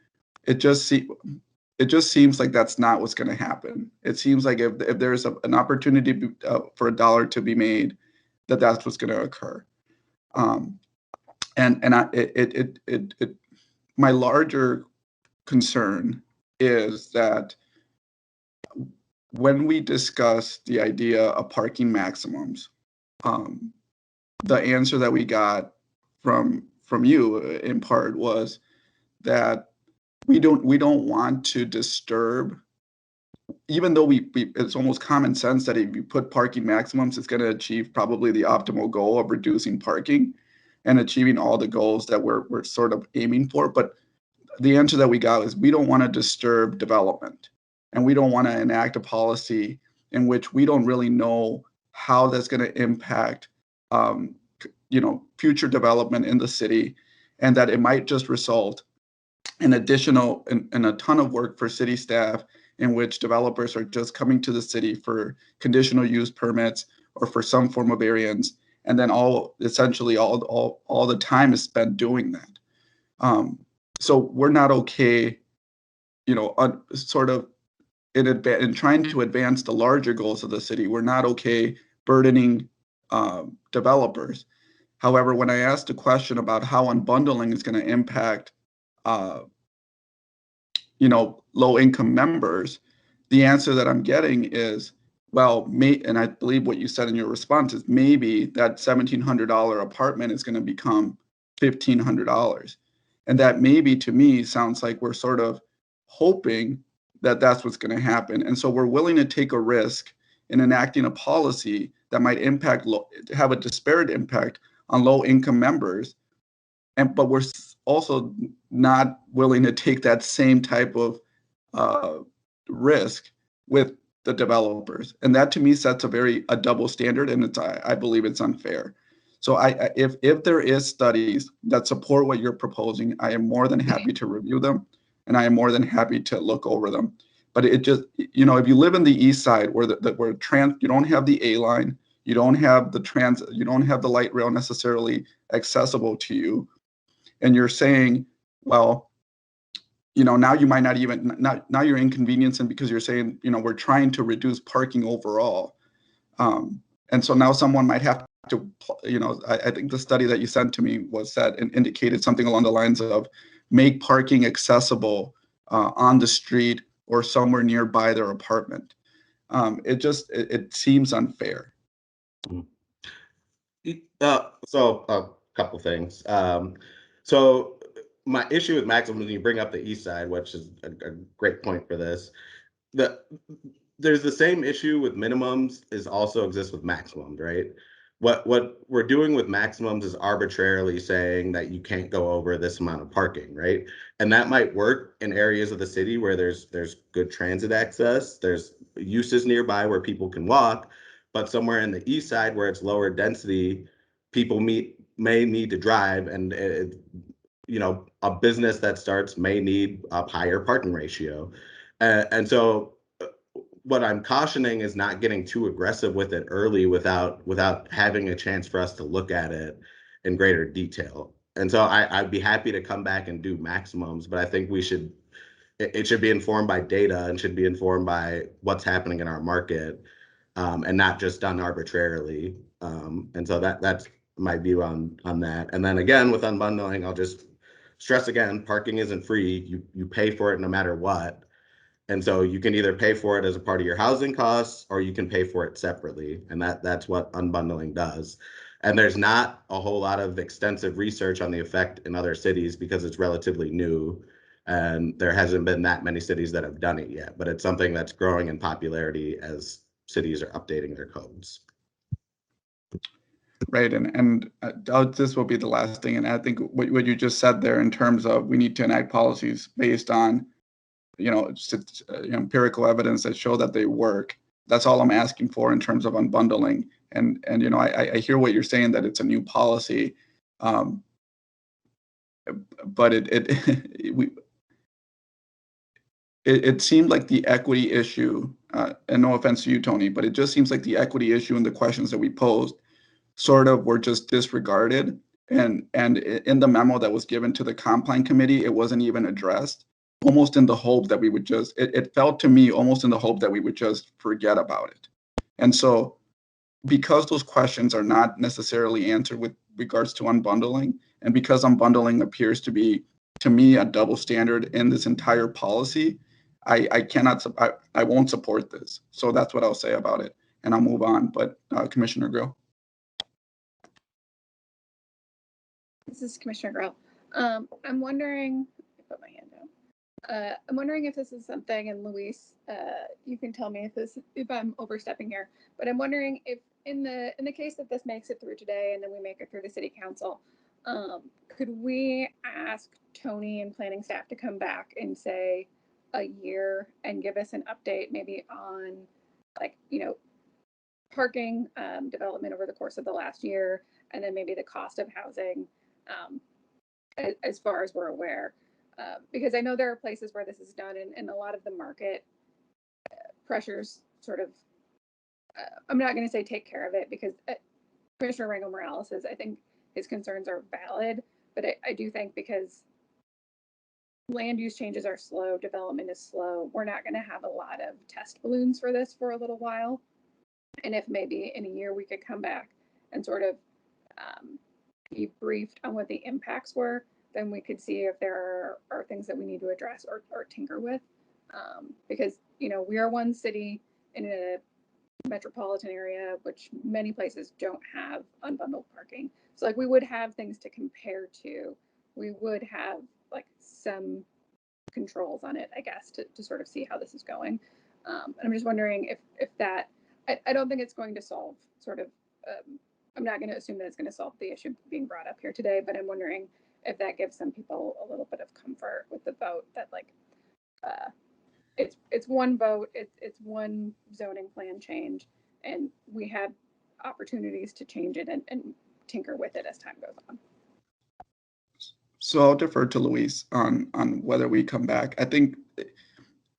It just seems like that's not what's going to happen. It seems like if there's an opportunity for a dollar to be made, that's what's going to occur. My larger concern is that when we discuss the idea of parking maximums, the answer that we got from you in part was that we don't want to disturb, even though it's almost common sense that if you put parking maximums, it's going to achieve probably the optimal goal of reducing parking and achieving all the goals that we're sort of aiming for. But the answer that we got is we don't want to disturb development, and we don't want to enact a policy in which we don't really know how that's going to impact future development in the city, and that it might just result in a ton of work for city staff in which developers are just coming to the city for conditional use permits or for some form of variance, and then essentially all the time is spent doing that. So we're not okay, sort of in trying to advance the larger goals of the city. We're not okay burdening developers. However, when I asked a question about how unbundling is going to impact, low-income members, the answer that I'm getting is, well, and I believe what you said in your response is maybe that $1,700 apartment is going to become $1,500. And that maybe to me sounds like we're sort of hoping that that's what's going to happen. And so we're willing to take a risk in enacting a policy that might have a disparate impact on low-income members. But we're also not willing to take that same type of risk with the developers. And that to me sets a double standard, and I believe it's unfair. So if there is studies that support what you're proposing, I am more than happy to review them, and I am more than happy to look over them. But it just, if you live in the east side where you don't have the A line, you don't have you don't have the light rail necessarily accessible to you, and you're saying, well, now you might not even, now you're inconveniencing because you're saying, we're trying to reduce parking overall. And so now someone might have to, I think the study that you sent to me indicated something along the lines of make parking accessible on the street or somewhere nearby their apartment. It seems unfair. So a couple things. So my issue with maximum, you bring up the east side, which is a great point for this. There's the same issue with minimums is also exists with maximums, right? What we're doing with maximums is arbitrarily saying that you can't go over this amount of parking, right? And that might work in areas of the city where there's good transit access, there's uses nearby where people can walk, but somewhere in the east side where it's lower density, people may need to drive, and a business that starts may need a higher parking ratio. And so what I'm cautioning is not getting too aggressive with it early without having a chance for us to look at it in greater detail. And so I'd be happy to come back and do maximums, but I think it should be informed by data and should be informed by what's happening in our market, and not just done arbitrarily. And so that's my view on that. And then again, with unbundling, I'll just stress again, parking isn't free. You pay for it no matter what. And so you can either pay for it as a part of your housing costs, or you can pay for it separately. And that's what unbundling does. And there's not a whole lot of extensive research on the effect in other cities because it's relatively new. And there hasn't been that many cities that have done it yet, but it's something that's growing in popularity as cities are updating their codes. Right, and this will be the last thing. And I think what you just said there in terms of we need to enact policies based on empirical evidence that show that they work. That's all I'm asking for in terms of unbundling. And I hear what you're saying, that it's a new policy, but it seemed like the equity issue, and no offense to you, Tony, but it just seems like the equity issue and the questions that we posed sort of were just disregarded. And in the memo that was given to the Comm Plan Committee, it wasn't even addressed, almost in the hope that we would it felt to me almost in the hope that we would just forget about it. And so because those questions are not necessarily answered with regards to unbundling, and because unbundling appears to be, to me, a double standard in this entire policy, I won't support this. So that's what I'll say about it, and I'll move on. But Commissioner Grill. This is Commissioner Grill. I'm wondering, put my hand down. I'm wondering if this is something, and Luis, you can tell me if I'm overstepping here, but I'm wondering if in the case that this makes it through today and then we make it through the city council, could we ask Tony and planning staff to come back in, say, a year and give us an update maybe on, like, parking development over the course of the last year, and then maybe the cost of housing, as far as we're aware, because I know there are places where this is done, and a lot of the market pressures sort of, I'm not going to say take care of it, because Commissioner Rangel Morales I think his concerns are valid, but I do think because land use changes are slow, development is slow, we're not going to have a lot of test balloons for this for a little while. And if maybe in a year we could come back and sort of be briefed on what the impacts were, then we could see if there are things that we need to address or tinker with. Because, you know, we are one city in a metropolitan area, which many places don't have unbundled parking. So like we would have things to compare to. We would have like some controls on it, I guess, to sort of see how this is going. And I'm just wondering if that, I don't think it's going to solve sort of, I'm not going to assume that it's going to solve the issue being brought up here today, but I'm wondering if that gives some people a little bit of comfort with the vote that like, it's one vote, it's one zoning plan change, and we have opportunities to change it and tinker with it as time goes on. So I'll defer to Luis on whether we come back. I think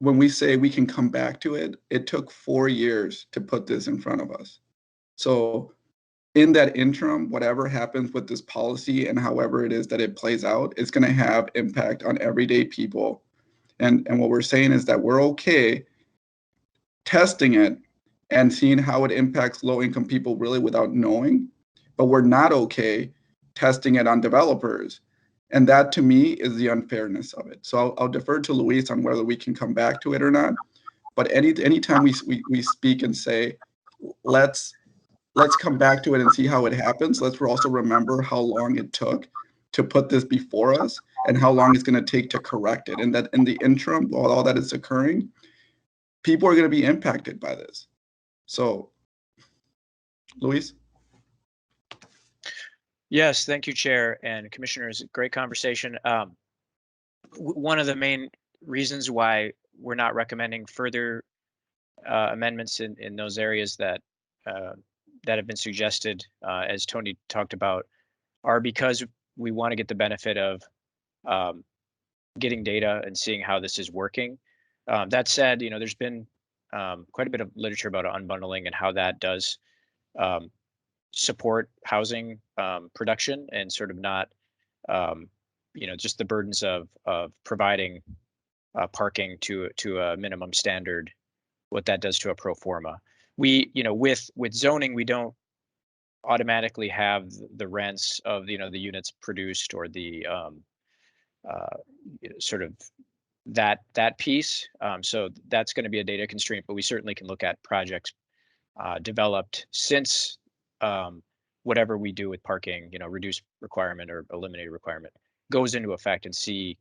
when we say we can come back to it, it took 4 years to put this in front of us. So in that interim, whatever happens with this policy and however it is that it plays out, it's going to have impact on everyday people. And what we're saying is that we're okay testing it and seeing how it impacts low-income people really without knowing, but we're not okay testing it on developers. And that to me is the unfairness of it. So I'll defer to Luis on whether we can come back to it or not. But anytime we speak and say, let's come back to it and see how it happens, let's also remember how long it took to put this before us and how long it's going to take to correct it. And that in the interim, while all that is occurring, people are going to be impacted by this. So, Luis? Yes, thank you, Chair and Commissioners. Great conversation. One of the main reasons why we're not recommending further amendments in those areas that have been suggested, as Tony talked about, are because we want to get the benefit of getting data and seeing how this is working. That said, you know, there's been quite a bit of literature about unbundling and how that does support housing production and sort of not, you know, just the burdens of providing parking to a minimum standard, what that does to a pro forma. We, you know, with zoning, we don't automatically have the rents of, you know, the units produced or the sort of that piece. So that's going to be a data constraint, but we certainly can look at projects developed since whatever we do with parking, you know, reduce requirement or eliminate requirement goes into effect, and see,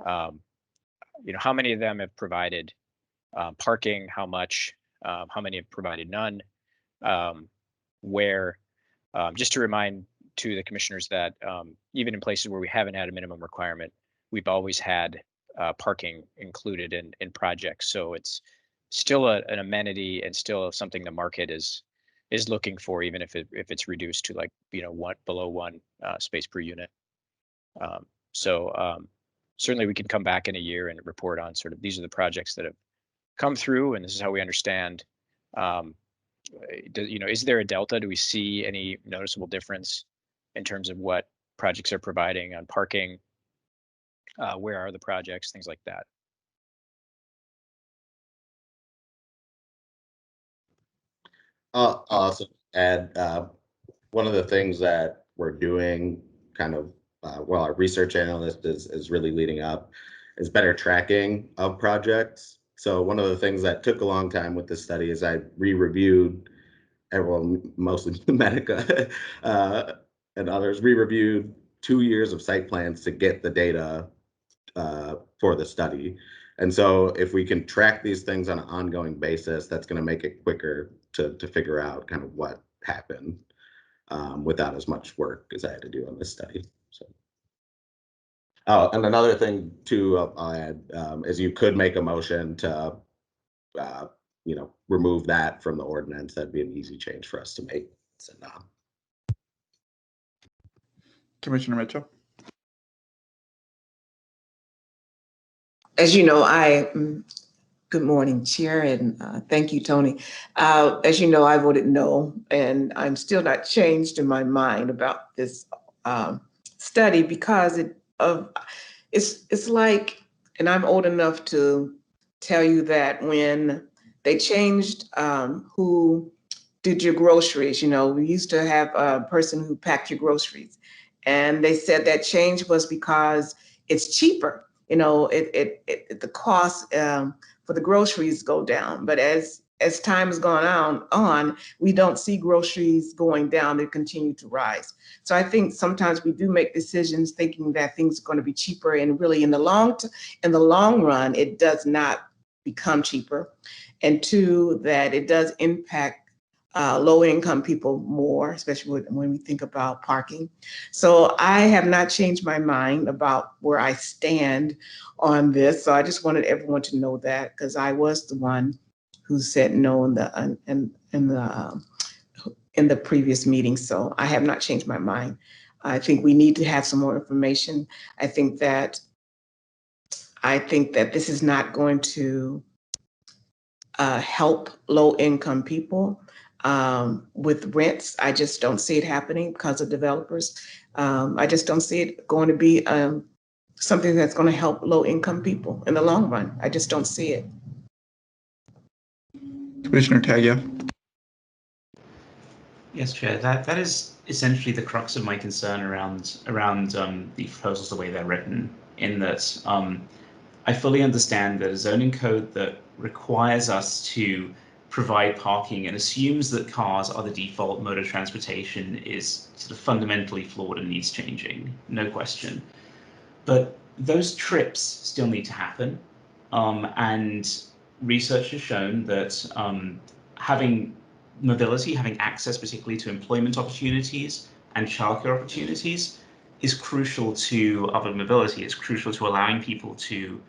you know, how many of them have provided parking, how much, how many have provided none, where, just to remind to the commissioners that even in places where we haven't had a minimum requirement, we've always had parking included in projects. So it's still an amenity and still something the market is looking for, even if it's reduced to, like, you know, below one space per unit. So certainly we can come back in a year and report on sort of, these are the projects that have come through and this is how we understand. You know, is there a delta? Do we see any noticeable difference in terms of what projects are providing on parking? Where are the projects? Things like that. I'll also add, one of the things that we're doing kind of while our research analyst is really leading up is better tracking of projects. So one of the things that took a long time with this study is I re-reviewed, everyone, mostly Medica and others, re-reviewed 2 years of site plans to get the data for the study. And so if we can track these things on an ongoing basis, that's going to make it quicker to figure out kind of what happened without as much work as I had to do on this study. So, oh, and another thing too, I'll add, is you could make a motion to, you know, remove that from the ordinance. That'd be an easy change for us to make. So, Commissioner Mitchell? As you know, I Good morning, Chair, and thank you, Tony. As you know, I voted no, and I'm still not changed in my mind about this study because it's like, and I'm old enough to tell you that when they changed who did your groceries, we used to have a person who packed your groceries, and they said that change was because it's cheaper. The cost for the groceries go down, but as time has gone on, we don't see groceries going down; they continue to rise. So I think sometimes we do make decisions thinking that things are going to be cheaper, and really in the long run, it does not become cheaper. And two, that it does impact low-income people more, especially when we think about parking. So I have not changed my mind about where I stand on this. So I just wanted everyone to know that, because I was the one who said no in the previous meeting. So I have not changed my mind. I think we need to have some more information. I think that this is not going to help low-income people with rents. I just don't see it happening because of developers. I just don't see it going to be something that's going to help low-income people in the long run. I just don't see it. Commissioner Tagia. Yes, Chair. That is essentially the crux of my concern around the proposals the way they're written. In that, I fully understand that a zoning code that requires us to provide parking and assumes that cars are the default mode of transportation is sort of fundamentally flawed and needs changing, no question. But those trips still need to happen, and research has shown that having mobility, having access particularly to employment opportunities and childcare opportunities is crucial to urban mobility. It's crucial to allowing people to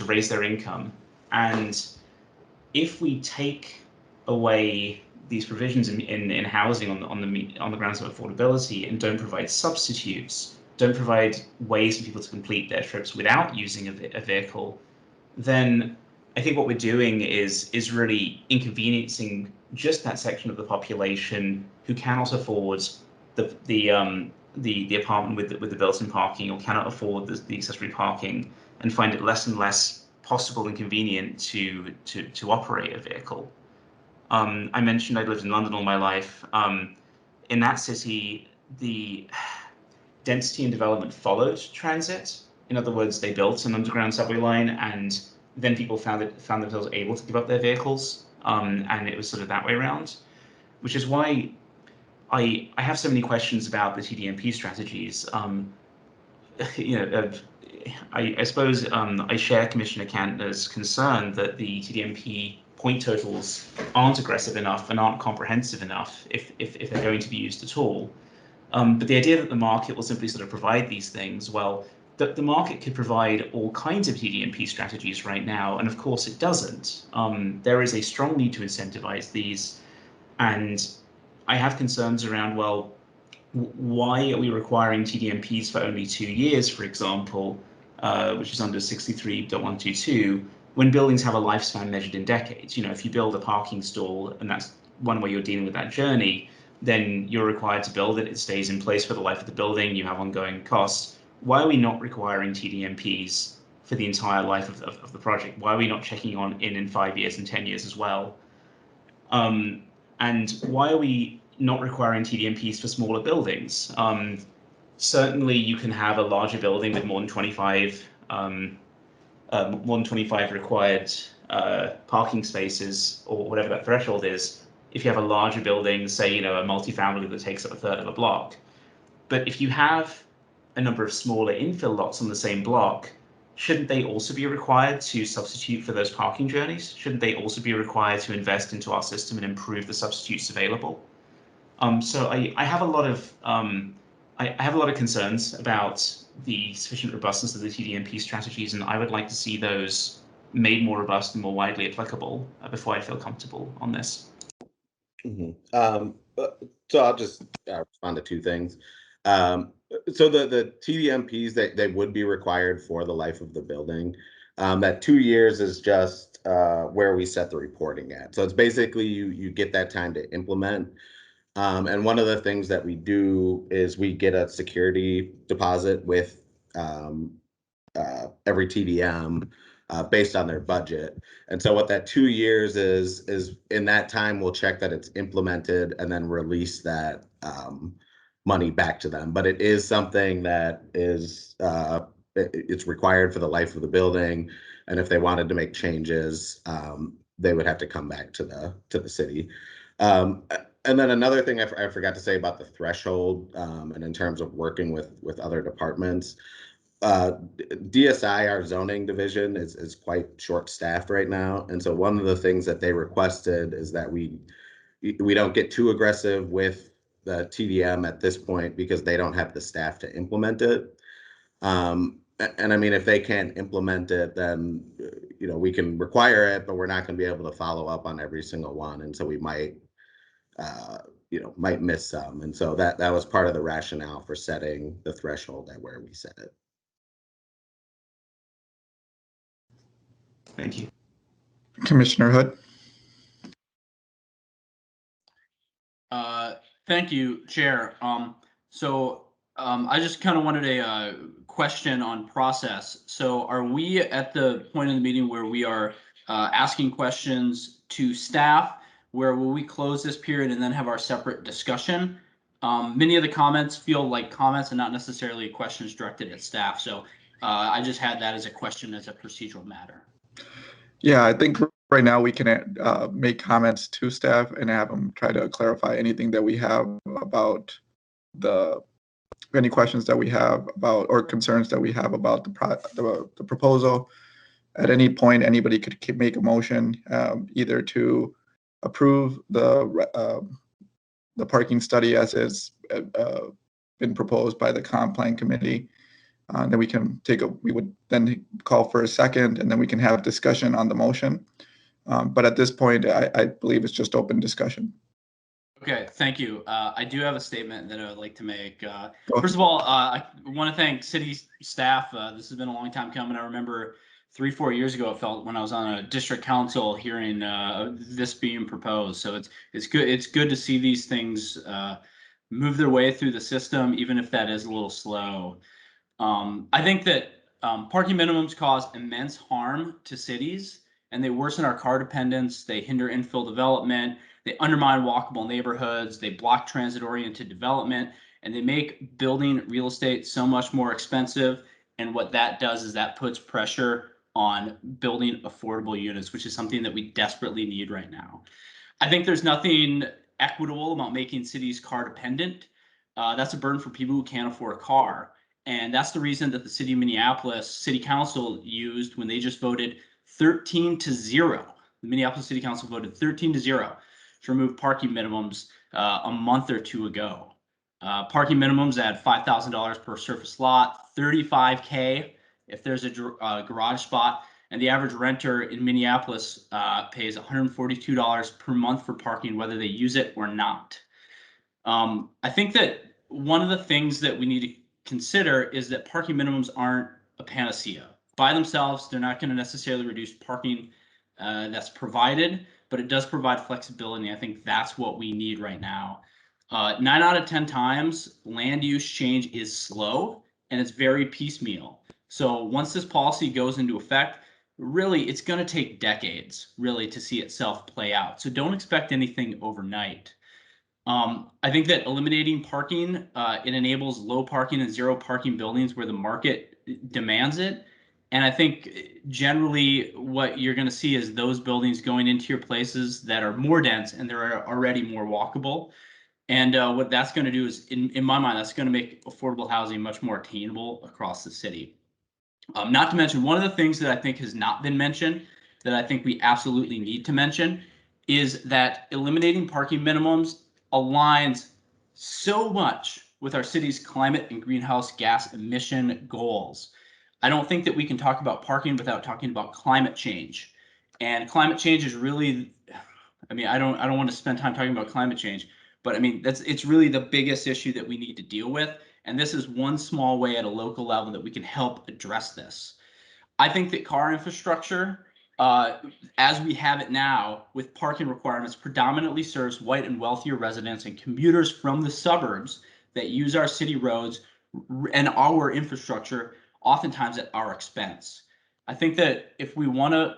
raise their income. And if we take away these provisions in housing on the grounds of affordability and don't provide substitutes, don't provide ways for people to complete their trips without using a vehicle, then I think what we're doing is really inconveniencing just that section of the population who cannot afford the apartment with the built-in parking, or cannot afford the accessory parking, and find it less and less possible and convenient to operate a vehicle. I mentioned I lived in London all my life. In that city, the density and development followed transit. In other words, they built an underground subway line, and then people found themselves able to give up their vehicles, and it was sort of that way around, which is why I have so many questions about the TDMP strategies. I suppose I share Commissioner Kantner's concern that the TDMP point totals aren't aggressive enough and aren't comprehensive enough if they're going to be used at all. But the idea that the market will simply sort of provide these things, well, the market could provide all kinds of TDMP strategies right now, and of course it doesn't. There is a strong need to incentivize these, and I have concerns around, well, why are we requiring TDMPs for only 2 years, for example, which is under 63.122, when buildings have a lifespan measured in decades? If you build a parking stall and that's one way you're dealing with that journey, then you're required to build it. It stays in place for the life of the building. You have ongoing costs. Why are we not requiring TDMPs for the entire life of the project? Why are we not checking in 5 years and 10 years as well? And why are we not requiring TDMPs for smaller buildings? Certainly, you can have a larger building with more than 25 required parking spaces, or whatever that threshold is, if you have a larger building, say, a multifamily that takes up a third of a block. But if you have a number of smaller infill lots on the same block, shouldn't they also be required to substitute for those parking journeys? Shouldn't they also be required to invest into our system and improve the substitutes available? So I have a lot of I have a lot of concerns about the sufficient robustness of the TDMP strategies, and I would like to see those made more robust and more widely applicable before I feel comfortable on this. So I'll just respond to two things. So the TDMPs, they would be required for the life of the building. That 2 years is just where we set the reporting at. So it's basically you get that time to implement. And one of the things that we do is we get a security deposit with every TDM based on their budget. And so what that 2 years is in that time, we'll check that it's implemented and then release that money back to them. But it is something that is it's required for the life of the building. And if they wanted to make changes, they would have to come back to the city. And then another thing I forgot to say about the threshold, and in terms of working with other departments, DSI, our zoning division, is quite short-staffed right now, and so one of the things that they requested is that we don't get too aggressive with the TDM at this point because they don't have the staff to implement it. And I mean, if they can't implement it, then we can require it, but we're not going to be able to follow up on every single one, and so we might miss some. And so that was part of the rationale for setting the threshold at where we set it. Thank you. Commissioner Hood. Thank you, Chair. I just kind of wanted a question on process. So are we at the point in the meeting where we are asking questions to staff? Where will we close this period and then have our separate discussion? Many of the comments feel like comments and not necessarily questions directed at staff. So I just had that as a question as a procedural matter. Yeah, I think right now we can make comments to staff and have them try to clarify anything that we have about any questions that we have about or concerns that we have about the proposal. At any point, anybody could make a motion either to approve the parking study as is been proposed by the Comm Plan Committee. Then we would then call for a second, and then we can have discussion on the motion. But at this point, I believe it's just open discussion. Okay, thank you. I do have a statement that I would like to make. First of all, I want to thank city staff. This has been a long time coming. I remember 3-4 years ago, it felt when I was on a district council hearing this being proposed. So it's good. It's good to see these things move their way through the system, even if that is a little slow. I think that parking minimums cause immense harm to cities, and they worsen our car dependence. They hinder infill development. They undermine walkable neighborhoods. They block transit-oriented development, and they make building real estate so much more expensive. And what that does is that puts pressure on building affordable units, which is something that we desperately need right now. I think there's nothing equitable about making cities car dependent. That's a burden for people who can't afford a car. And that's the reason that the city of Minneapolis City Council used when they just voted 13-0. The Minneapolis City Council voted 13-0 to remove parking minimums a month or two ago. Parking minimums at $5,000 per surface lot, $35K if there's a garage spot, and the average renter in Minneapolis pays $142 per month for parking, whether they use it or not. I think that one of the things that we need to consider is that parking minimums aren't a panacea. By themselves, they're not going to necessarily reduce parking that's provided, but it does provide flexibility. I think that's what we need right now. 9 out of 10 times, land use change is slow and it's very piecemeal. So once this policy goes into effect, really, it's going to take decades really to see itself play out. So don't expect anything overnight. I think that eliminating parking, it enables low parking and zero parking buildings where the market demands it. And I think generally what you're going to see is those buildings going into your places that are more dense and they're already more walkable. And what that's going to do is, in my mind, that's going to make affordable housing much more attainable across the city. Not to mention, one of the things that I think has not been mentioned that I think we absolutely need to mention is that eliminating parking minimums aligns so much with our city's climate and greenhouse gas emission goals. I don't think that we can talk about parking without talking about climate change. And climate change is really, I mean, I don't want to spend time talking about climate change, but I mean, it's really the biggest issue that we need to deal with. And this is one small way at a local level that we can help address this. I think that car infrastructure as we have it now, with parking requirements, predominantly serves white and wealthier residents and commuters from the suburbs that use our city roads and our infrastructure, oftentimes at our expense. I think that if we want to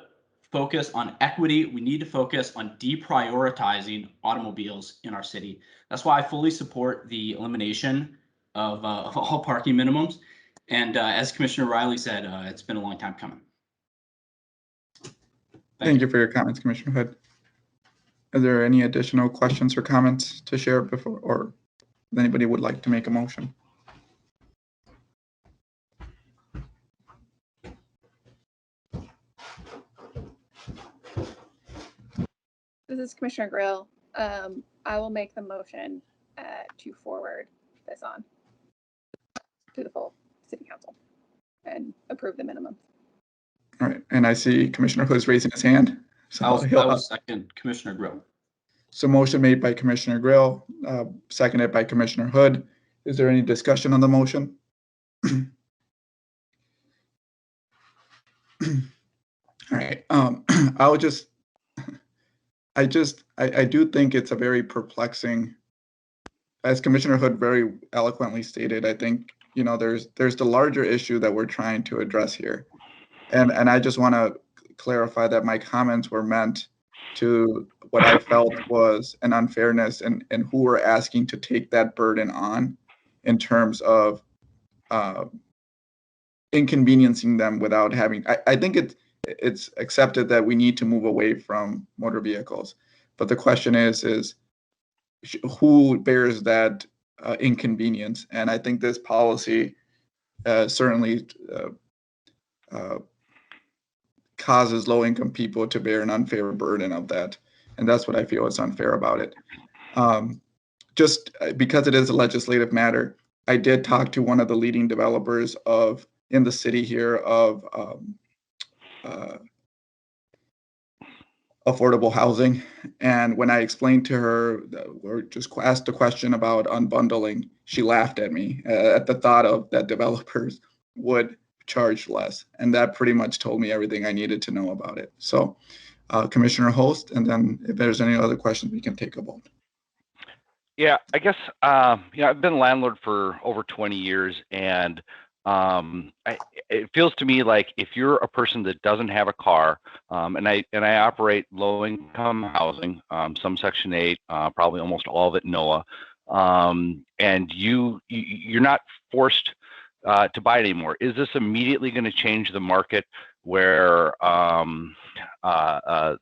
focus on equity, we need to focus on deprioritizing automobiles in our city. That's why I fully support the elimination of all parking minimums. And as Commissioner Riley said, it's been a long time coming. Thank you for your comments, Commissioner Hood. Are there any additional questions or comments to share before, or if anybody would like to make a motion? This is Commissioner Grill. I will make the motion to forward this on to the full city council and approve the minimum. All right, and I see Commissioner Hood's raising his hand. So I will second Commissioner Grill. So motion made by Commissioner Grill, seconded by Commissioner Hood. Is there any discussion on the motion? All right, I do think it's a very perplexing, as Commissioner Hood very eloquently stated. I think, you know, there's the larger issue that we're trying to address here. And I just want to clarify that my comments were meant to what I felt was an unfairness and who we're asking to take that burden on in terms of inconveniencing them without having, I think it's accepted that we need to move away from motor vehicles. But the question is who bears that inconvenience? And I think this policy certainly causes low-income people to bear an unfair burden of that. And that's what I feel is unfair about it. Just because it is a legislative matter, I did talk to one of the leading developers in the city here of affordable housing. And when I explained to her, or just asked a question about unbundling, she laughed at me at the thought of that developers would charge less. And that pretty much told me everything I needed to know about it. So Commissioner Holst, and then if there's any other questions, we can take a vote. Yeah, I guess, I've been a landlord for over 20 years, and it feels to me like if you're a person that doesn't have a car, and I operate low income housing, some Section 8, probably almost all of it NOAA, and you're not forced to buy it anymore. Is this immediately going to change the market where the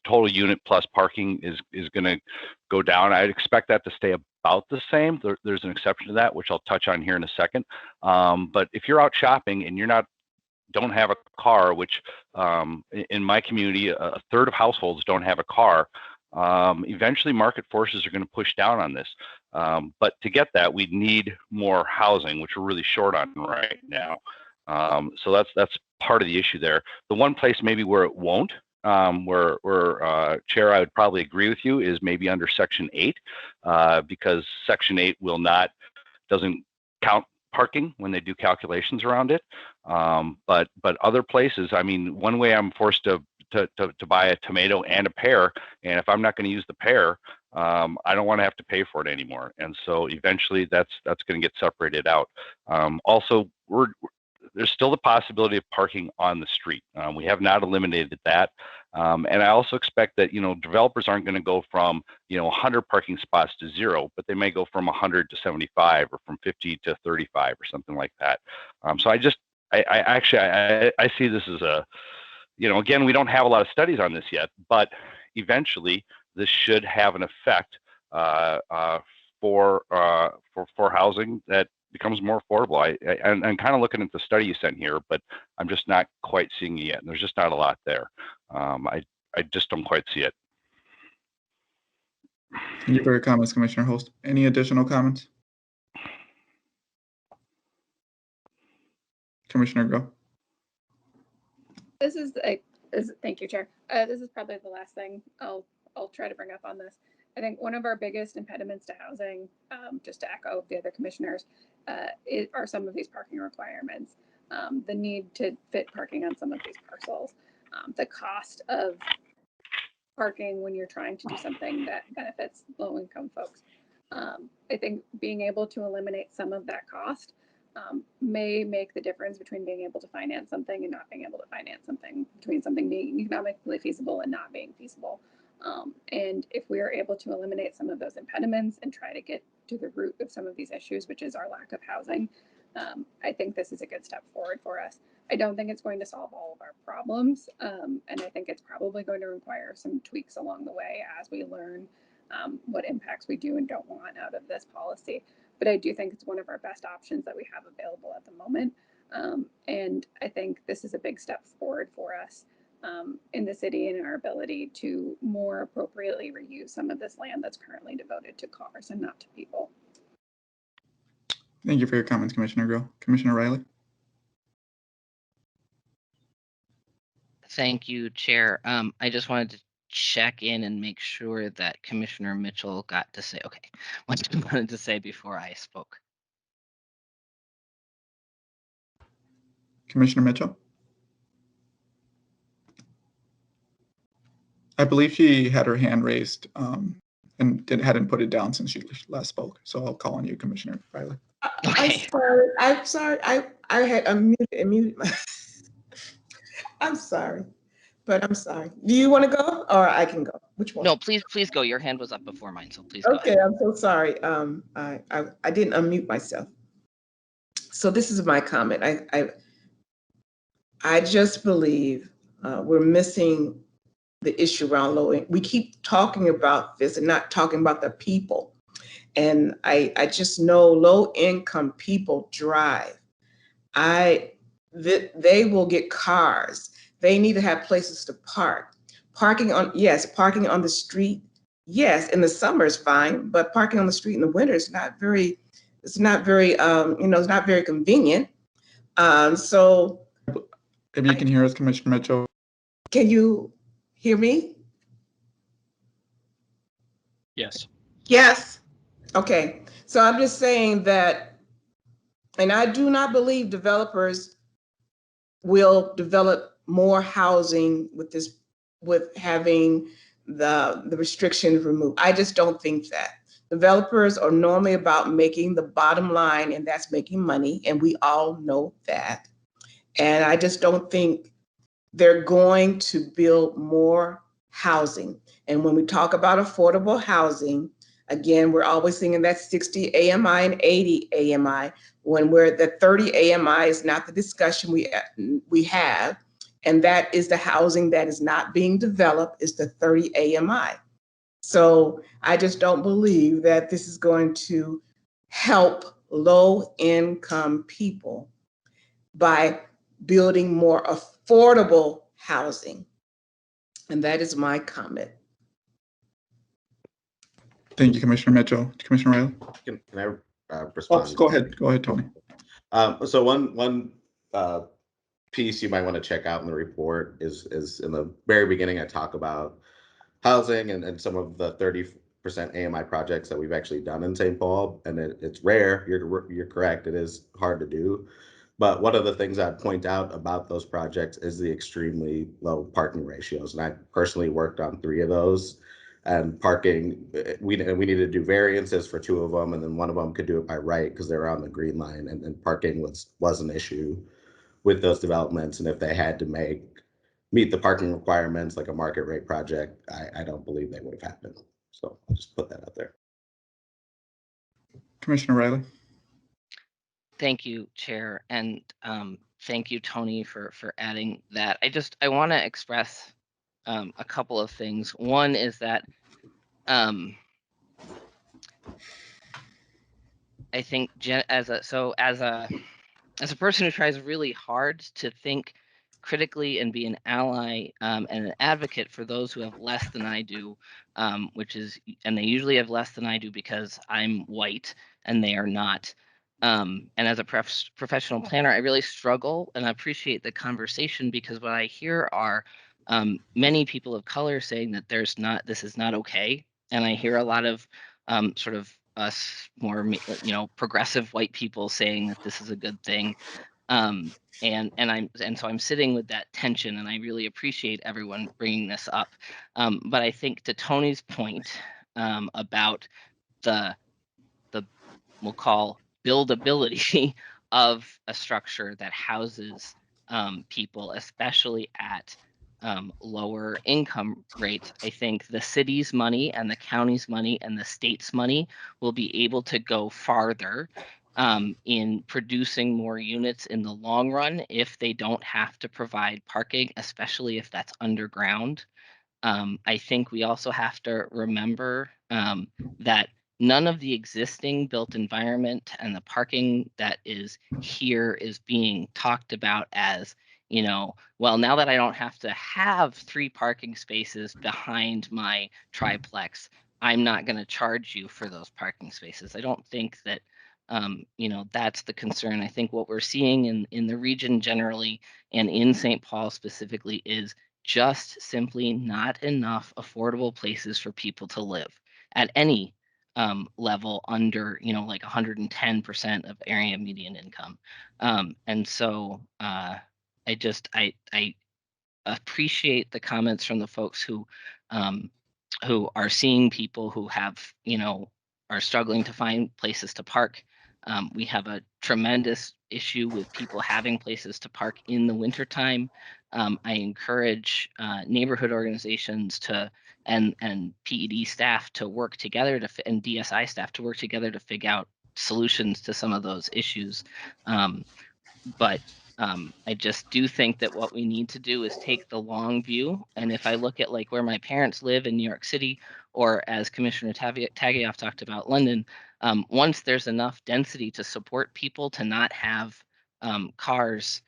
total unit plus parking is going to go down? I'd expect that to stay about the same. There's an exception to that, which I'll touch on here in a second. But if you're out shopping and don't have a car, which in my community, a third of households don't have a car, eventually market forces are going to push down on this. But to get that, we need more housing, which we're really short on right now. So that's part of the issue there. The one place maybe where it won't, where Chair, I would probably agree with you, is maybe under Section 8, because Section 8 doesn't count parking when they do calculations around it. But other places, I mean, one way I'm forced to buy a tomato and a pear, and if I'm not going to use the pear, I don't want to have to pay for it anymore. And so eventually that's going to get separated out. Also, there's still the possibility of parking on the street. We have not eliminated that. And I also expect that, developers aren't going to go from, 100 parking spots to 0, but they may go from 100 to 75 or from 50 to 35 or something like that. So I see this as again, we don't have a lot of studies on this yet, but eventually this should have an effect for housing that becomes more affordable. I'm kind of looking at the study you sent here, but I'm just not quite seeing it yet. And there's just not a lot there. I just don't quite see it. Thank you for your comments, Commissioner Holst. Any additional comments? Commissioner Go. Thank you, Chair. This is probably the last thing I'll try to bring up on this. I think one of our biggest impediments to housing, just to echo the other commissioners, are some of these parking requirements. The need to fit parking on some of these parcels. the cost of parking when you're trying to do something that benefits low-income folks. I think being able to eliminate some of that cost may make the difference between being able to finance something and not being able to finance something, between something being economically feasible and not being feasible. And if we are able to eliminate some of those impediments and try to get to the root of some of these issues, which is our lack of housing, I think this is a good step forward for us. I don't think it's going to solve all of our problems, and I think it's probably going to require some tweaks along the way as we learn what impacts we do and don't want out of this policy. But I do think it's one of our best options that we have available at the moment. And I think this is a big step forward for us in the city and in our ability to more appropriately reuse some of this land that's currently devoted to cars and not to people. Thank you for your comments, Commissioner Grill. Commissioner Riley? Thank you, Chair. I just wanted to check in and make sure that Commissioner Mitchell got to say, okay, what I wanted to say before I spoke. Commissioner Mitchell? I believe she had her hand raised and hadn't put it down since she last spoke. So I'll call on you, Commissioner Riley. Okay. I'm sorry. I had muted my. I'm sorry, but I'm sorry. Do you want to go, or I can go? Which one? No, please go. Your hand was up before mine, so please go Okay, ahead. I'm so sorry. I didn't unmute myself. So this is my comment. I just believe we're missing the issue around low income. We keep talking about this and not talking about the people. And I just know low income people drive. They will get cars. They need to have places to park. Parking on the street. Yes, in the summer is fine, but parking on the street in the winter is not very it's not very convenient. So if you can hear us, Commissioner Mitchell. Can you hear me? Yes. Yes. Okay. So I'm just saying that, and I do not believe developers will develop more housing with having the restrictions removed. I just don't think that. Developers are normally about making the bottom line, and that's making money, and we all know that. And I just don't think they're going to build more housing. And when we talk about affordable housing, again, we're always thinking that 60 AMI and 80 AMI, when we're the 30 AMI is not the discussion we have. And that is the housing that is not being developed, is the 30 AMI. So I just don't believe that this is going to help low income people by building more affordable housing. And that is my comment. Thank you, Commissioner Mitchell. Commissioner Riley? Can I respond? Oh, go ahead, Tony. So one piece you might want to check out in the report is in the very beginning, I talk about housing and some of the 30% AMI projects that we've actually done in St. Paul. And it's rare, you're correct, it is hard to do. But one of the things I'd point out about those projects is the extremely low parking ratios. And I personally worked on 3 of those. And parking, we needed to do variances for 2 of them, and then one of them could do it by right because they were on the green line, and parking was an issue with those developments. And if they had to meet the parking requirements like a market rate project, I don't believe they would have happened. So I'll just put that out there. Commissioner Riley? Thank you, Chair, and thank you, Tony, for adding that. I want to express a couple of things. One is that I think as a person who tries really hard to think critically and be an ally and an advocate for those who have less than I do, and they usually have less than I do because I'm white and they are not. And as a professional planner, I really struggle, and I appreciate the conversation because what I hear are many people of color saying that this is not okay, and I hear a lot of sort of us more progressive white people saying that this is a good thing. And so I'm sitting with that tension, and I really appreciate everyone bringing this up. But I think to Tony's point about the we'll call buildability of a structure that houses people, especially at lower income rates, I think the city's money and the county's money and the state's money will be able to go farther in producing more units in the long run if they don't have to provide parking, especially if that's underground. I think we also have to remember that none of the existing built environment and the parking that is here is being talked about as, well, now that I don't have to have 3 parking spaces behind my triplex, I'm not going to charge you for those parking spaces. I don't think that, that's the concern. I think what we're seeing in the region generally and in St. Paul specifically is just simply not enough affordable places for people to live at any level under, like 110% of area median income. And so I appreciate the comments from the folks who are seeing people who have, are struggling to find places to park. We have a tremendous issue with people having places to park in the wintertime. I encourage neighborhood organizations to and PED staff to work together and DSI staff to work together to figure out solutions to some of those issues. But I just do think that what we need to do is take the long view. And if I look at like where my parents live in New York City, or as Commissioner Tagiaff talked about London, once there's enough density to support people to not have cars,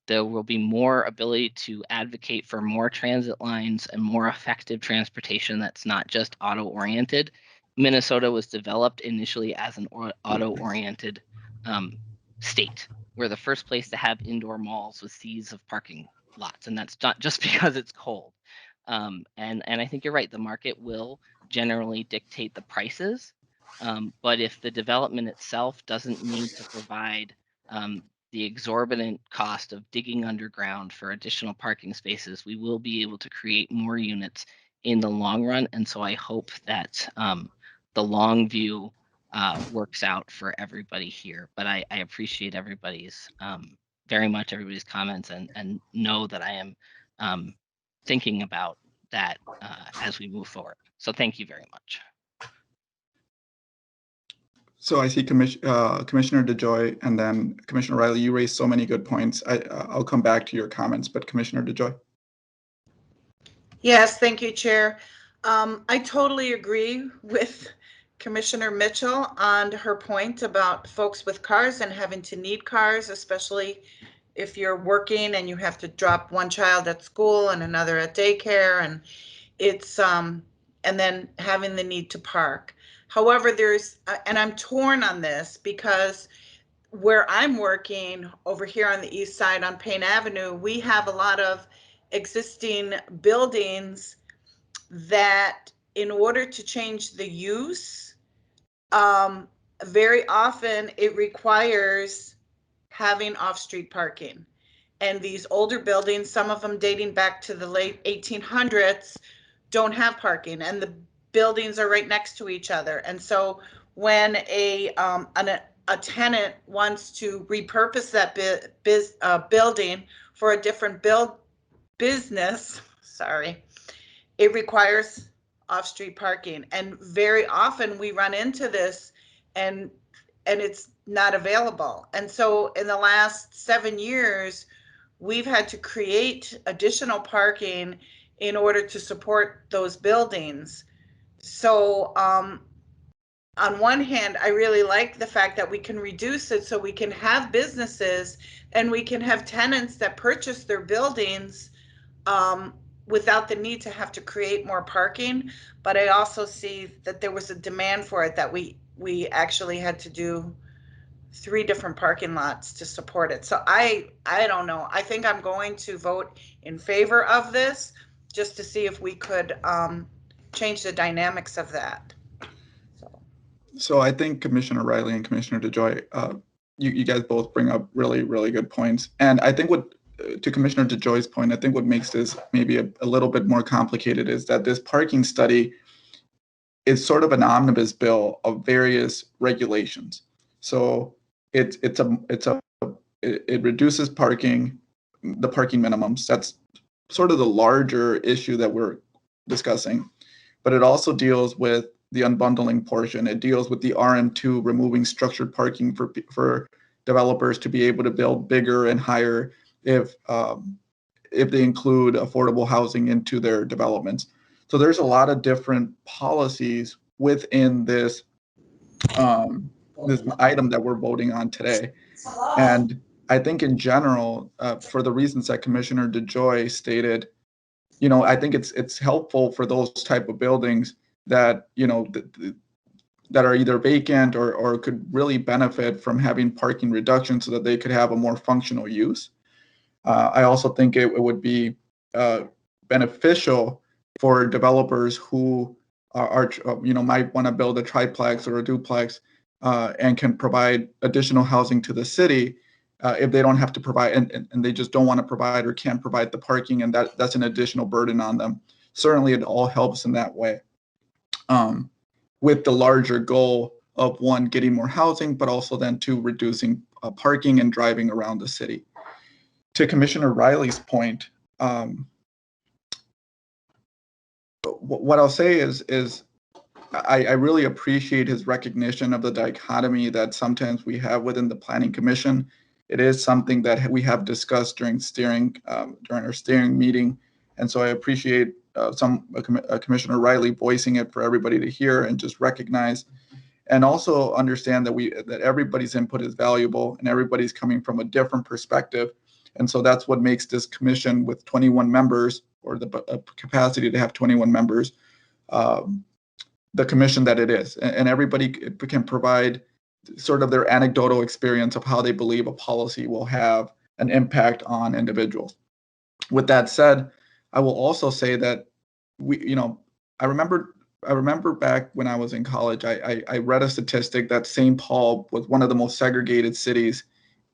there will be more ability to advocate for more transit lines and more effective transportation that's not just auto-oriented. Minnesota was developed initially as an auto-oriented state. We're the first place to have indoor malls with seas of parking lots, and that's not just because it's cold. And I think you're right. The market will generally dictate the prices, but if the development itself doesn't need to provide the exorbitant cost of digging underground for additional parking spaces, we will be able to create more units in the long run. And so I hope that the long view works out for everybody here. But I appreciate everybody's very much everybody's comments, and know that I am thinking about that as we move forward. So thank you very much. So I see Commissioner DeJoy and then Commissioner Riley. You raised so many good points. I'll come back to your comments, but Commissioner DeJoy. Yes, thank you, Chair. I totally agree with Commissioner Mitchell on her point about folks with cars and having to need cars, especially if you're working and you have to drop one child at school and another at daycare, and it's and then having the need to park. However, there's and I'm torn on this because where I'm working over here on the east side on Payne Avenue, we have a lot of existing buildings that in order to change the use, very often it requires having off-street parking. And these older buildings, some of them dating back to the late 1800s, don't have parking, and the buildings are right next to each other. And so when a tenant wants to repurpose that building for a different business, it requires off-street parking. And very often we run into this and it's not available. And so in the last 7 years, we've had to create additional parking in order to support those buildings. So on one hand, I really like the fact that we can reduce it so we can have businesses and we can have tenants that purchase their buildings without the need to have to create more parking. But I also see that there was a demand for it, that we actually had to do 3 different parking lots to support it. So I don't know. I think I'm going to vote in favor of this just to see if we could change the dynamics of that. So I think Commissioner Riley and Commissioner DeJoy you guys both bring up really, really good points. And I think to Commissioner DeJoy's point, I think what makes this maybe a little bit more complicated is that this parking study is sort of an omnibus bill of various regulations. So it reduces the parking minimums. That's sort of the larger issue that we're discussing. But it also deals with the unbundling portion. It deals with the RM2, removing structured parking for developers to be able to build bigger and higher if they include affordable housing into their developments. So there's a lot of different policies within this this item that we're voting on today. And I think in general, for the reasons that Commissioner DeJoy stated, I think it's helpful for those type of buildings that, that are either vacant or could really benefit from having parking reduction so that they could have a more functional use. I also think it would be beneficial for developers who are might want to build a triplex or a duplex and can provide additional housing to the city if they don't have to provide and they just don't want to provide or can't provide the parking, and that's an additional burden on them. Certainly, it all helps in that way. With the larger goal of one, getting more housing, but also then two, reducing parking and driving around the city. To Commissioner Riley's point, what I'll say is I really appreciate his recognition of the dichotomy that sometimes we have within the Planning Commission. It is something that we have discussed during our steering meeting, and so I appreciate Commissioner Riley voicing it for everybody to hear and just recognize, and also understand that everybody's input is valuable and everybody's coming from a different perspective. And so that's what makes this commission with 21 members, or the capacity to have 21 members, the commission that it is. And everybody can provide sort of their anecdotal experience of how they believe a policy will have an impact on individuals. With that said, I will also say that I remember back when I was in college, I read a statistic that St. Paul was one of the most segregated cities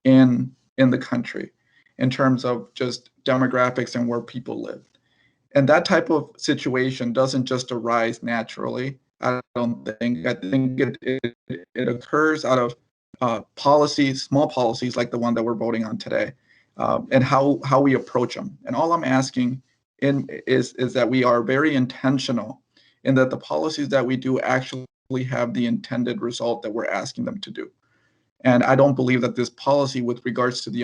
in the country in terms of just demographics and where people live. And that type of situation doesn't just arise naturally. I don't think. I think it occurs out of policies, small policies like the one that we're voting on today, and how we approach them. And all I'm asking is that we are very intentional in that the policies that we do actually have the intended result that we're asking them to do. And I don't believe that this policy with regards to the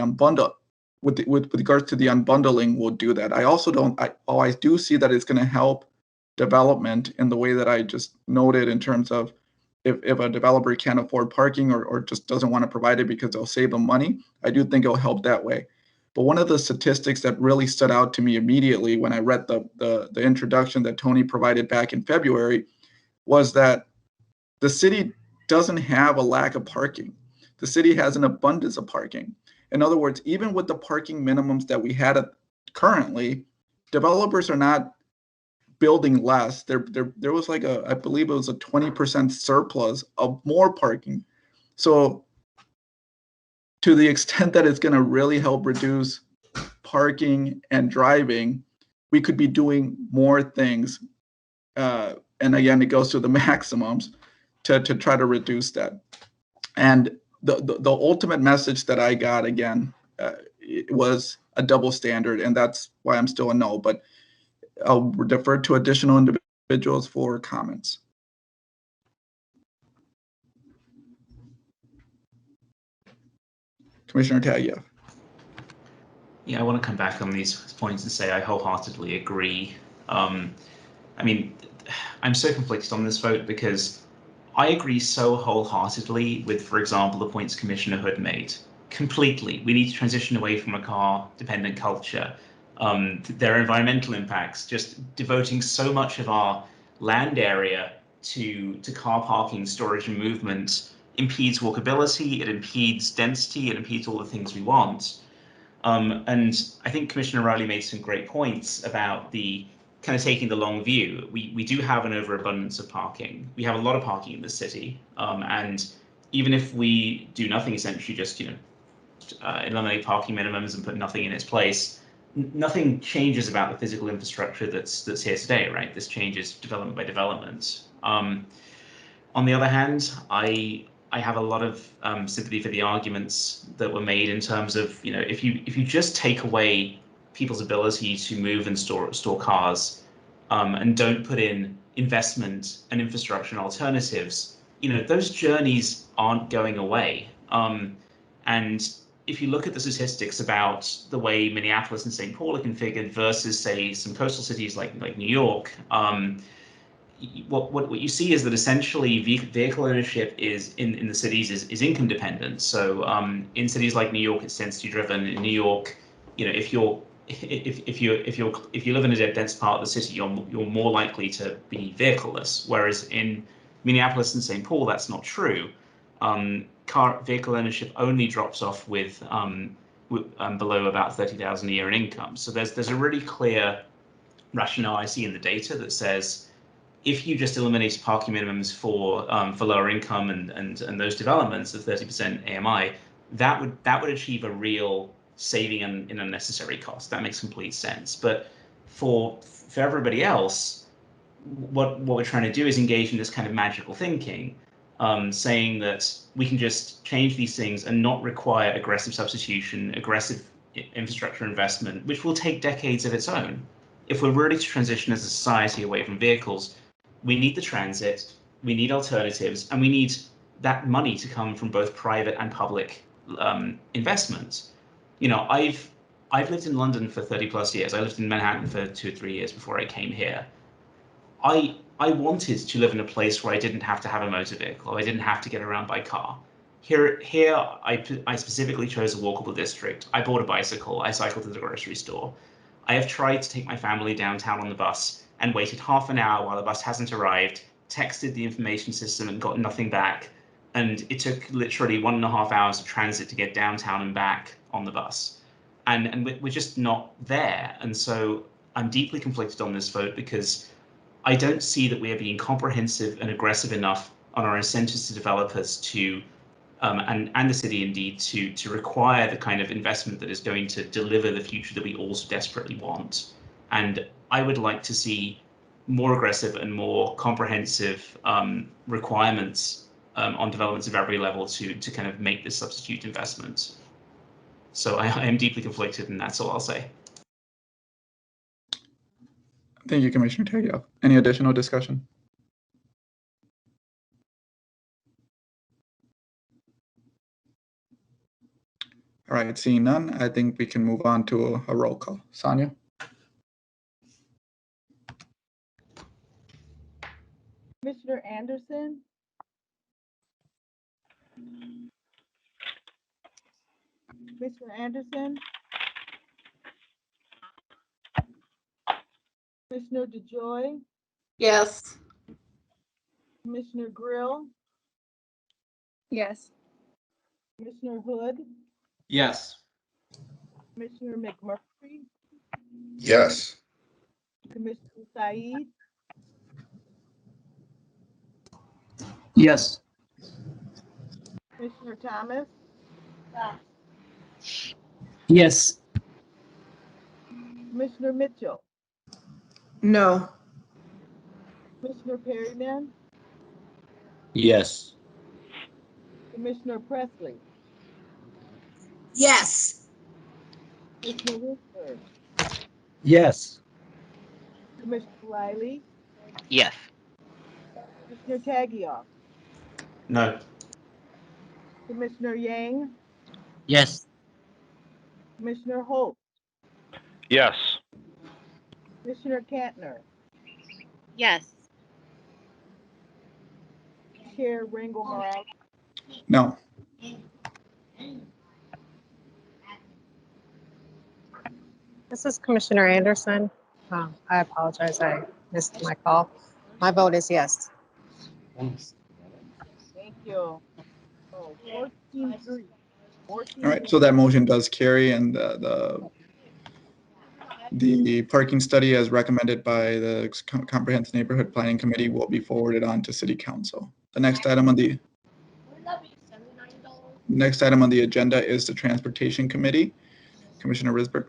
with regards to the unbundling will do that. I also don't. I do see that it's going to help development in the way that I just noted, in terms of if a developer can't afford parking or just doesn't want to provide it because they'll save them money. I do think it'll help that way. But one of the statistics that really stood out to me immediately when I read the introduction that Tony provided back in February was that the city doesn't have a lack of parking. The city has an abundance of parking. In other words, even with the parking minimums that we had currently, developers are not building less. There was I believe it was a 20% surplus of more parking. So to the extent that it's going to really help reduce parking and driving, we could be doing more things. And again, it goes to the maximums to try to reduce that. And the ultimate message that I got, again, it was a double standard, and that's why I'm still a no, but I'll defer to additional individuals for comments. Commissioner Taguieff. Yeah, I want to come back on these points and say I wholeheartedly agree. I mean, I'm so conflicted on this vote because I agree so wholeheartedly with, for example, the points Commissioner Hood made. Completely. We need to transition away from a car-dependent culture. There are environmental impacts. Just devoting so much of our land area to car parking, storage, and movement impedes walkability, it impedes density, it impedes all the things we want. And I think Commissioner Riley made some great points about the kind of taking the long view. We do have an overabundance of parking. We have a lot of parking in the city, and even if we do nothing, essentially just eliminate parking minimums and put nothing in its place, nothing changes about the physical infrastructure that's here today, right? This changes development by development. On the other hand, I have a lot of sympathy for the arguments that were made in terms of, if you just take away people's ability to move and store cars, and don't put in investment and infrastructure and alternatives, those journeys aren't going away. And if you look at the statistics about the way Minneapolis and St. Paul are configured versus, say, some coastal cities like New York, what you see is that essentially vehicle ownership is in the cities is income dependent. So in cities like New York, it's density driven. In New York, if you live in a dense part of the city, you're more likely to be vehicleless. Whereas in Minneapolis and St. Paul, that's not true. Vehicle ownership only drops off with below about 30,000 a year in income. So there's a really clear rationale I see in the data that says, if you just eliminate parking minimums for lower income and those developments of 30% AMI, that would achieve a real saving in unnecessary costs. That makes complete sense. But for everybody else, what we're trying to do is engage in this kind of magical thinking, saying that we can just change these things and not require aggressive substitution, aggressive infrastructure investment, which will take decades of its own. If we're ready to transition as a society away from vehicles, we need the transit, we need alternatives, and we need that money to come from both private and public investments. I've lived in London for 30 plus years. I lived in Manhattan for 2 or 3 years before I came here. I wanted to live in a place where I didn't have to have a motor vehicle. I didn't have to get around by car. Here I specifically chose a walkable district. I bought a bicycle. I cycled to the grocery store. I have tried to take my family downtown on the bus and waited half an hour while the bus hasn't arrived, texted the information system and got nothing back. And it took literally 1.5 hours of transit to get downtown and back on the bus. And we're just not there. And so I'm deeply conflicted on this vote because I don't see that we are being comprehensive and aggressive enough on our incentives to developers to, and the city indeed, to require the kind of investment that is going to deliver the future that we all so desperately want. And I would like to see more aggressive and more comprehensive requirements on developments of every level to kind of make this substitute investment. So I am deeply conflicted, and that's all I'll say. Thank you, Commissioner Taggio. Any additional discussion? All right, seeing none, I think we can move on to a roll call. Sonia? Commissioner Anderson? Commissioner Anderson? Commissioner DeJoy? Yes. Commissioner Grill? Yes. Commissioner Hood? Yes. Commissioner McMurphy? Yes. Commissioner Said? Yes. Commissioner Thomas? Yes. Commissioner Mitchell? No. Commissioner Perryman? Yes. Commissioner Presley? Yes. Commissioner Woodford? Yes. Commissioner Riley? Yes. Commissioner Taggioff? No. Commissioner Yang? Yes. Commissioner Holt? Yes. Commissioner Kantner? Yes. Chair Rangel Morales? No. This is Commissioner Anderson. I apologize, I missed my call. My vote is yes. Thank you. Oh, 14-3. All right, so that motion does carry, and the parking study as recommended by the Comprehensive Neighborhood Planning Committee will be forwarded on to City Council. The next item on the Next item on the agenda is the Transportation Committee. Commissioner Risberg.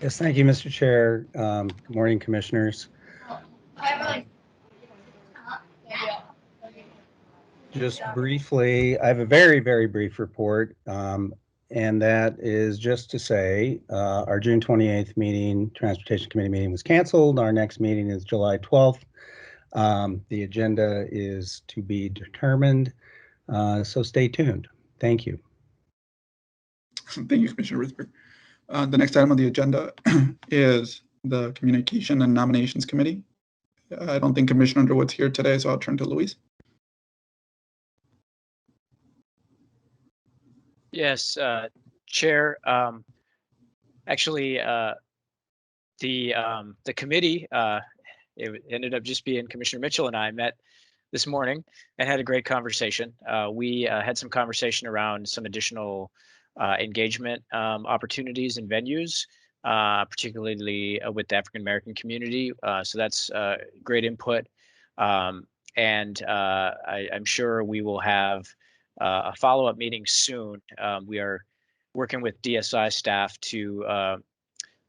Yes, thank you, Mr. Chair. Good morning, commissioners. Just briefly, I have a very, very brief report, and that is just to say our June 28th meeting, Transportation Committee meeting was canceled. Our next meeting is July 12th. The agenda is to be determined, so stay tuned. Thank you. Thank you, Commissioner Risberg. The next item on the agenda is the Communication and Nominations Committee. I don't think Commissioner Underwood's here today, so I'll turn to Luis. Yes, Chair. Actually, the committee, it ended up just being Commissioner Mitchell and I met this morning and had a great conversation. We had some conversation around some additional engagement opportunities and venues, particularly with the African American community. So that's great input. And I'm sure we will have a follow-up meeting soon. We are working with DSI staff to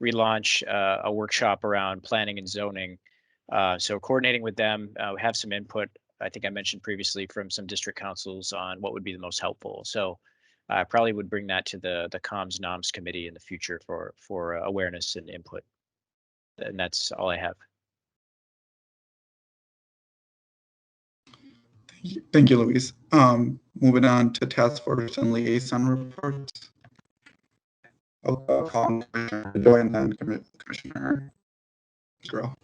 relaunch a workshop around planning and zoning. So coordinating with them, we have some input, I think I mentioned previously, from some district councils on what would be the most helpful. So I probably would bring that to the Comms Noms committee in the future for awareness and input. And that's all I have. Thank you, Luis. Moving on to task force and liaison reports. I'll call on Commissioner Joy and then Commissioner Grill.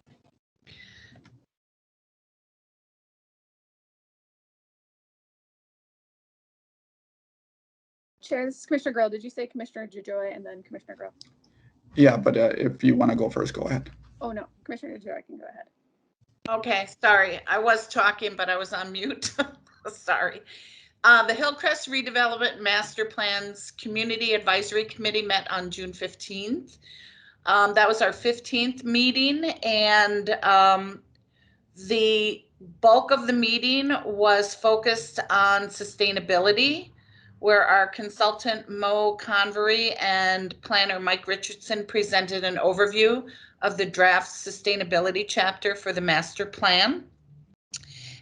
Chair, this is Commissioner Grill. Did you say Commissioner DeJoy and then Commissioner Grill? Yeah, but if you want to go first, go ahead. Oh, no, Commissioner DeJoy can go ahead. Okay, sorry. I was talking, but I was on mute. Sorry. The Hillcrest Redevelopment Master Plans Community Advisory Committee met on June 15th. That was our 15th meeting, and the bulk of the meeting was focused on sustainability, where our consultant Mo Convery and planner Mike Richardson presented an overview of the draft sustainability chapter for the master plan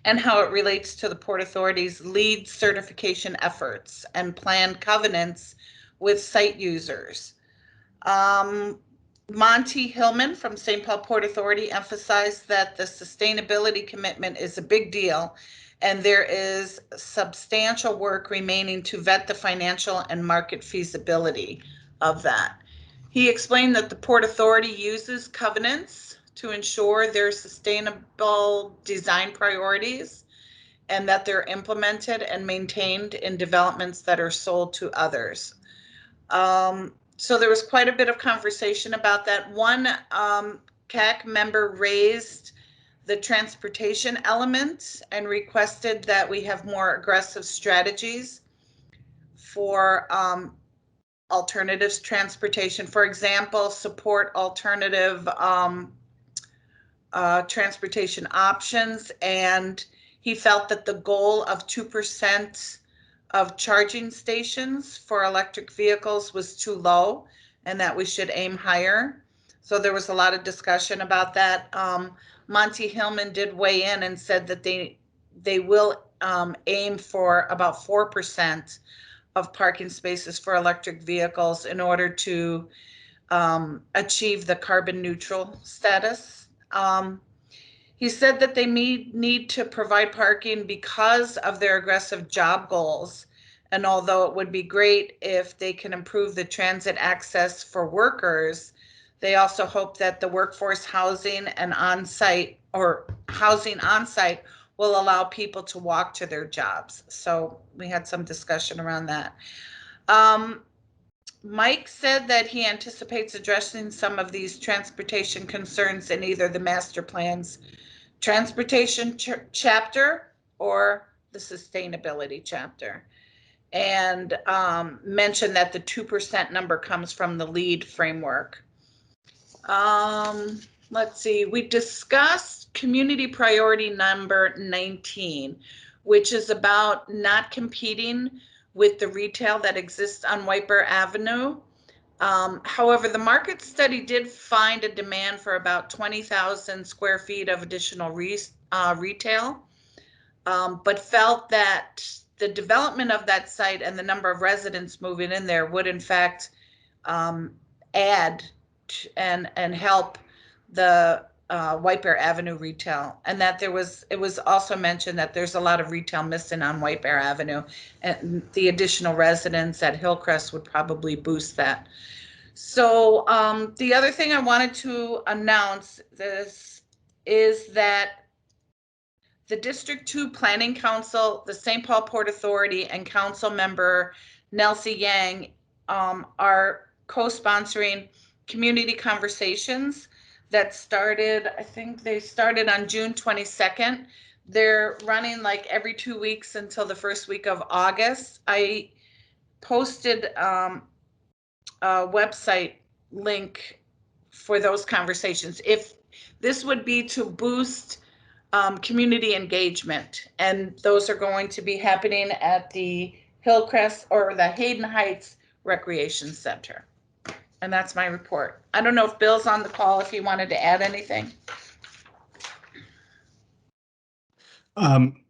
and how it relates to the Port Authority's LEED certification efforts and plan covenants with site users. Monty Hillman from St. Paul Port Authority emphasized that the sustainability commitment is a big deal, and there is substantial work remaining to vet the financial and market feasibility of that. He explained that the Port Authority uses covenants to ensure their sustainable design priorities and that they're implemented and maintained in developments that are sold to others. So there was quite a bit of conversation about that. One CAC member raised the transportation element and requested that we have more aggressive strategies for alternatives transportation. For example, support alternative transportation options. And he felt that the goal of 2% of charging stations for electric vehicles was too low and that we should aim higher. So there was a lot of discussion about that. Monty Hillman did weigh in and said that they will aim for about 4% of parking spaces for electric vehicles in order to achieve the carbon neutral status. He said that they need to provide parking because of their aggressive job goals. And although it would be great if they can improve the transit access for workers, they also hope that the workforce housing and on-site or housing on-site will allow people to walk to their jobs. So we had some discussion around that. Mike said that he anticipates addressing some of these transportation concerns in either the master plan's transportation chapter or the sustainability chapter, and mentioned that the 2% number comes from the LEED framework. Let's see, we discussed community priority number 19, which is about not competing with the retail that exists on White Bear Avenue. However, the market study did find a demand for about 20,000 square feet of additional retail, but felt that the development of that site and the number of residents moving in there would in fact add and help the White Bear Avenue retail, and that it was also mentioned that there's a lot of retail missing on White Bear Avenue, and the additional residents at Hillcrest would probably boost that. So the other thing I wanted to announce is that the District 2 Planning Council, the St. Paul Port Authority, and Council Member Nelsie Yang are co-sponsoring community conversations that started, I think they started on June 22nd. They're running like every 2 weeks until the first week of August. I posted a website link for those conversations. If this would be to boost community engagement, and those are going to be happening at the Hillcrest or the Hayden Heights Recreation Center. And that's my report. I don't know if Bill's on the call, if he wanted to add anything.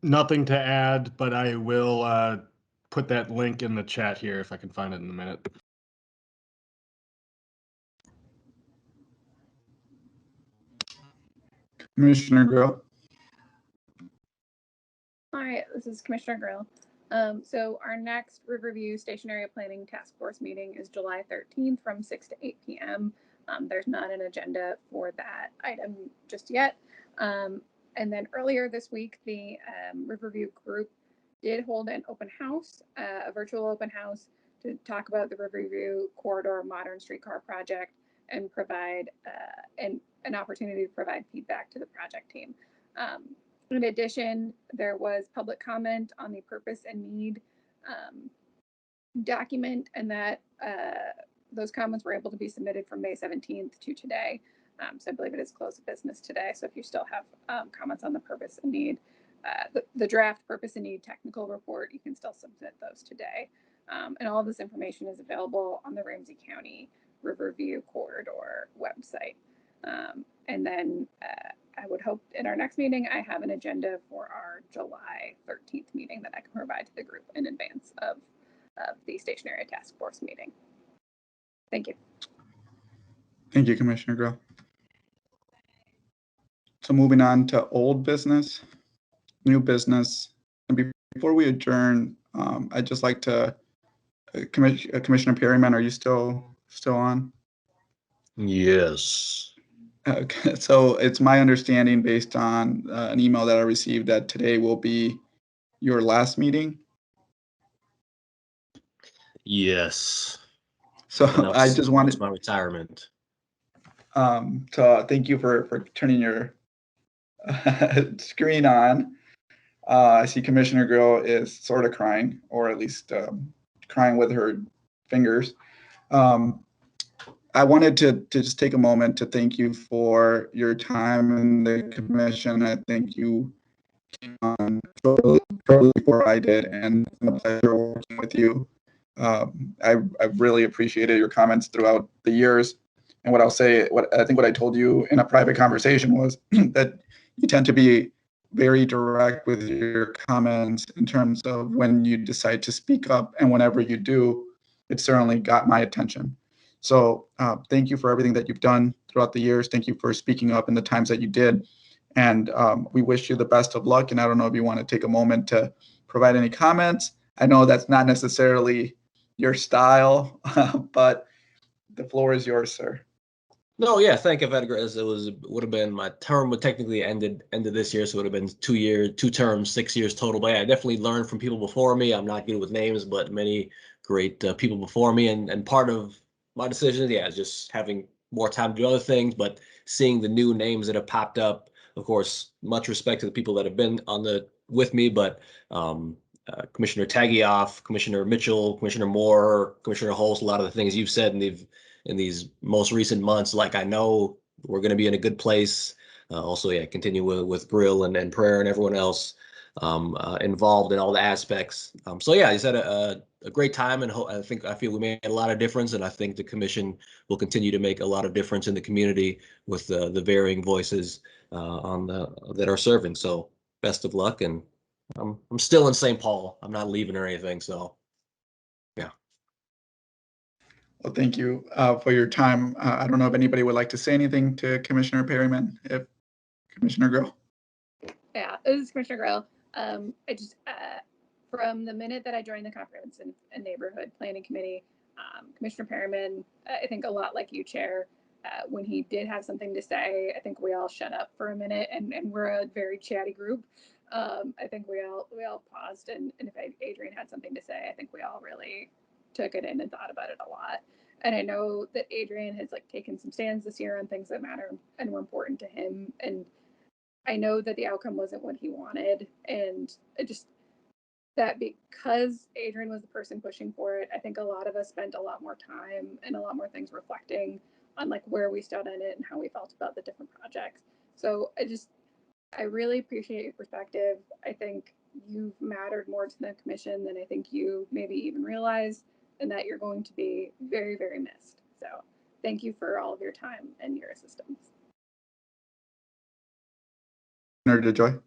Nothing to add, but I will put that link in the chat here if I can find it in a minute. Commissioner Grill. Hi, this is Commissioner Grill. So our next Riverview Station Area Planning Task Force meeting is July 13th from 6 to 8 p.m. There's not an agenda for that item just yet. And then earlier this week, the Riverview group did hold an open house, a virtual open house, to talk about the Riverview Corridor Modern Streetcar Project and provide an opportunity to provide feedback to the project team. In addition, there was public comment on the purpose and need document, and that those comments were able to be submitted from May 17th to today. So I believe it is close of business today. So if you still have comments on the purpose and need, the draft purpose and need technical report, you can still submit those today. And all of this information is available on the Ramsey County Riverview Corridor website. And then I would hope in our next meeting, I have an agenda for our July 13th meeting that I can provide to the group in advance of the Station Area Task Force meeting. Thank you. Thank you, Commissioner Grill. So moving on to old business, new business. And before we adjourn, I'd just like to, Commissioner Perryman, are you still on? Yes. Okay, so it's my understanding based on an email that I received that today will be your last meeting. Yes. So I just wanted my retirement. So thank you for turning your screen on. I see Commissioner Grill is sort of crying, or at least crying with her fingers. I wanted to just take a moment to thank you for your time in the commission. I think you came on shortly before I did, and it's been a pleasure working with you. I've really appreciated your comments throughout the years. And what I'll say, what I told you in a private conversation was that you tend to be very direct with your comments in terms of when you decide to speak up, and whenever you do, it certainly got my attention. So thank you for everything that you've done throughout the years. Thank you for speaking up in the times that you did. And we wish you the best of luck. And I don't know if you want to take a moment to provide any comments. I know that's not necessarily your style, but the floor is yours, sir. No, yeah, thank you. I've had a great, would have been, my term would technically ended this year, so it would have been 2 years, 2 terms, 6 years total. But yeah, I definitely learned from people before me. I'm not good with names, but many great people before me. And part of my decision, yeah, is just having more time to do other things, but seeing the new names that have popped up. Of course, much respect to the people that have been with me, but Commissioner Tagioff, Commissioner Mitchell, Commissioner Moore, Commissioner Holst, a lot of the things you've said in these most recent months, like, I know we're going to be in a good place. Also, yeah, continue with Grill and Prayer and everyone else. involved in all the aspects. So yeah, he's had a great time, and I feel we made a lot of difference, and I think the commission will continue to make a lot of difference in the community with the varying voices that are serving. So best of luck, and I'm still in St. Paul. I'm not leaving or anything. So yeah. Well, thank you for your time. I don't know if anybody would like to say anything to Commissioner Perryman. If Commissioner Grill. Yeah, this is Commissioner Grill. I just, from the minute that I joined the conference and neighborhood planning committee, Commissioner Perryman, I think a lot like you, Chair, when he did have something to say, I think we all shut up for a minute, and we're a very chatty group. I think we all paused, and if Adrian had something to say, I think we all really took it in and thought about it a lot. And I know that Adrian has like taken some stands this year on things that matter and were important to him, and I know that the outcome wasn't what he wanted, and it just that because Adrian was the person pushing for it, I think a lot of us spent a lot more time and a lot more things reflecting on like where we stood in it and how we felt about the different projects. So I really appreciate your perspective. I think you've mattered more to the commission than I think you maybe even realize, and that you're going to be very, very missed. So thank you for all of your time and your assistance. DeJoy.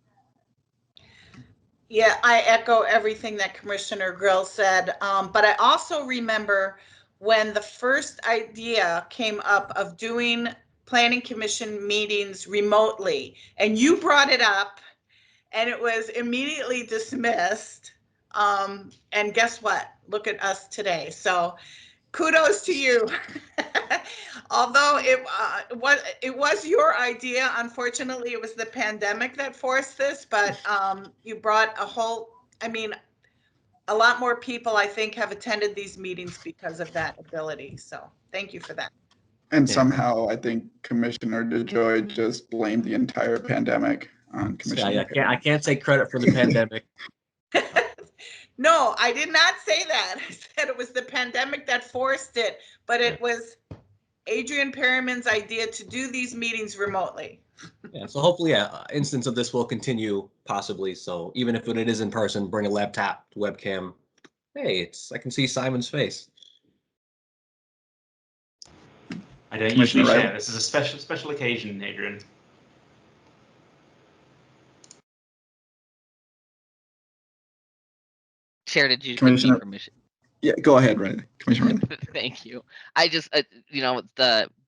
Yeah, I echo everything that Commissioner Grill said. But I also remember when the first idea came up of doing planning commission meetings remotely, and you brought it up, and it was immediately dismissed. And guess what? Look at us today. So kudos to you. Although it was your idea, unfortunately, it was the pandemic that forced this, but you brought a lot more people, I think, have attended these meetings because of that ability. So thank you for that. And somehow I think Commissioner DeJoy just blamed the entire pandemic on Commissioner. I can't take credit for the pandemic. No, I did not say that. I said it was the pandemic that forced it, but it was Adrian Perryman's idea to do these meetings remotely. Yeah, so hopefully, instance of this will continue possibly. So even if it is in person, bring a laptop, webcam. Hey, I can see Simon's face. I don't usually share. This is a special occasion, Adrian. Chair, did you give me permission? Yeah, go ahead, Riley. Commissioner Riley. Thank you. I just,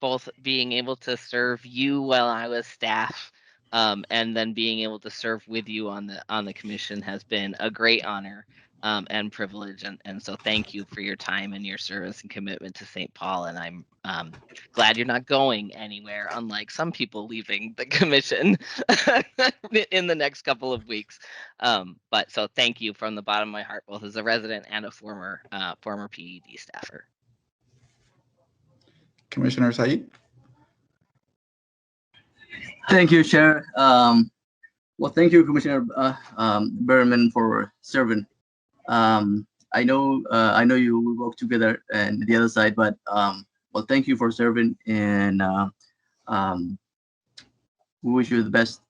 both being able to serve you while I was staff, and then being able to serve with you on the commission has been a great honor and privilege, and so thank you for your time and your service and commitment to St. Paul. And I'm glad you're not going anywhere, unlike some people leaving the commission in the next couple of weeks. But so thank you from the bottom of my heart, both as a resident and a former PED staffer. Commissioner Said. Thank you, Chair. Well, thank you, Commissioner Berman, for serving. I know you work together and the other side, but well, thank you for serving, and we wish you the best.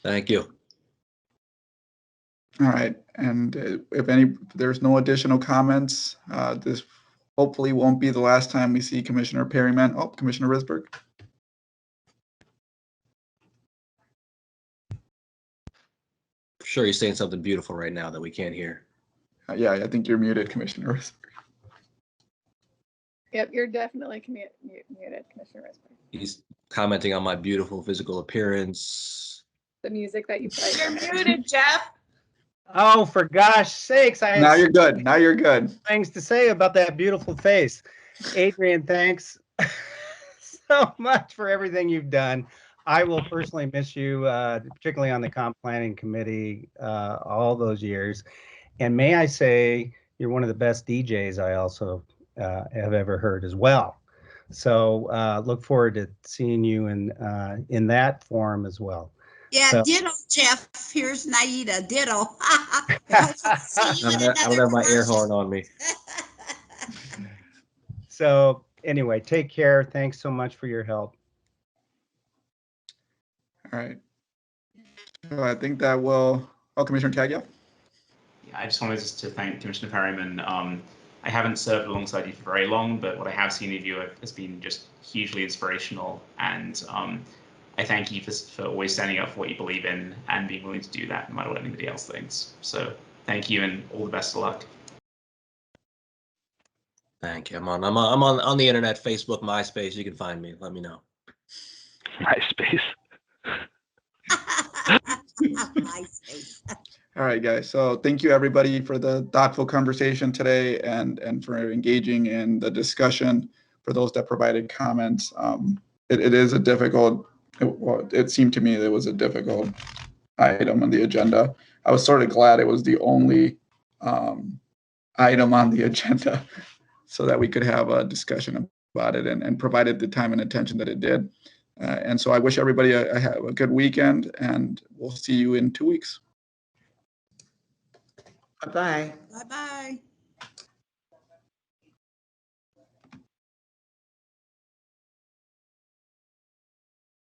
Thank you. All right, and if there's no additional comments, this hopefully won't be the last time we see Commissioner Perryman. Oh, Commissioner Risberg. Sure, you're saying something beautiful right now that we can't hear. Yeah, I think you're muted, Commissioner Risberg. Yep, you're definitely muted, Commissioner Risberg. He's commenting on my beautiful physical appearance. The music that you play. You're muted, Jeff. Oh, for gosh sakes. Now you're good. Now you're good. Things to say about that beautiful face. Adrian, thanks so much for everything you've done. I will personally miss you, particularly on the Comp Planning Committee, all those years. And may I say, you're one of the best DJs I also have ever heard as well. So look forward to seeing you in that form as well. Yeah, so, ditto, Jeff. Here's Naida, ditto. I don't have my air horn on me. So anyway, take care. Thanks so much for your help. All right. So I think that will, Commissioner Tagia? Yeah, I just wanted to thank Commissioner Perryman. I haven't served alongside you for very long, but what I have seen of you has been just hugely inspirational. And I thank you for always standing up for what you believe in and being willing to do that no matter what anybody else thinks. So thank you and all the best of luck. Thank you. I'm on the internet, Facebook, MySpace. You can find me. Let me know. MySpace. MySpace. All right, guys. So thank you everybody for the thoughtful conversation today and for engaging in the discussion. For those that provided comments, it is a difficult. It seemed to me that it was a difficult item on the agenda. I was sort of glad it was the only item on the agenda, so that we could have a discussion about it and provided the time and attention that it did. And so I wish everybody a good weekend, and we'll see you in 2 weeks. Bye-bye. Bye-bye.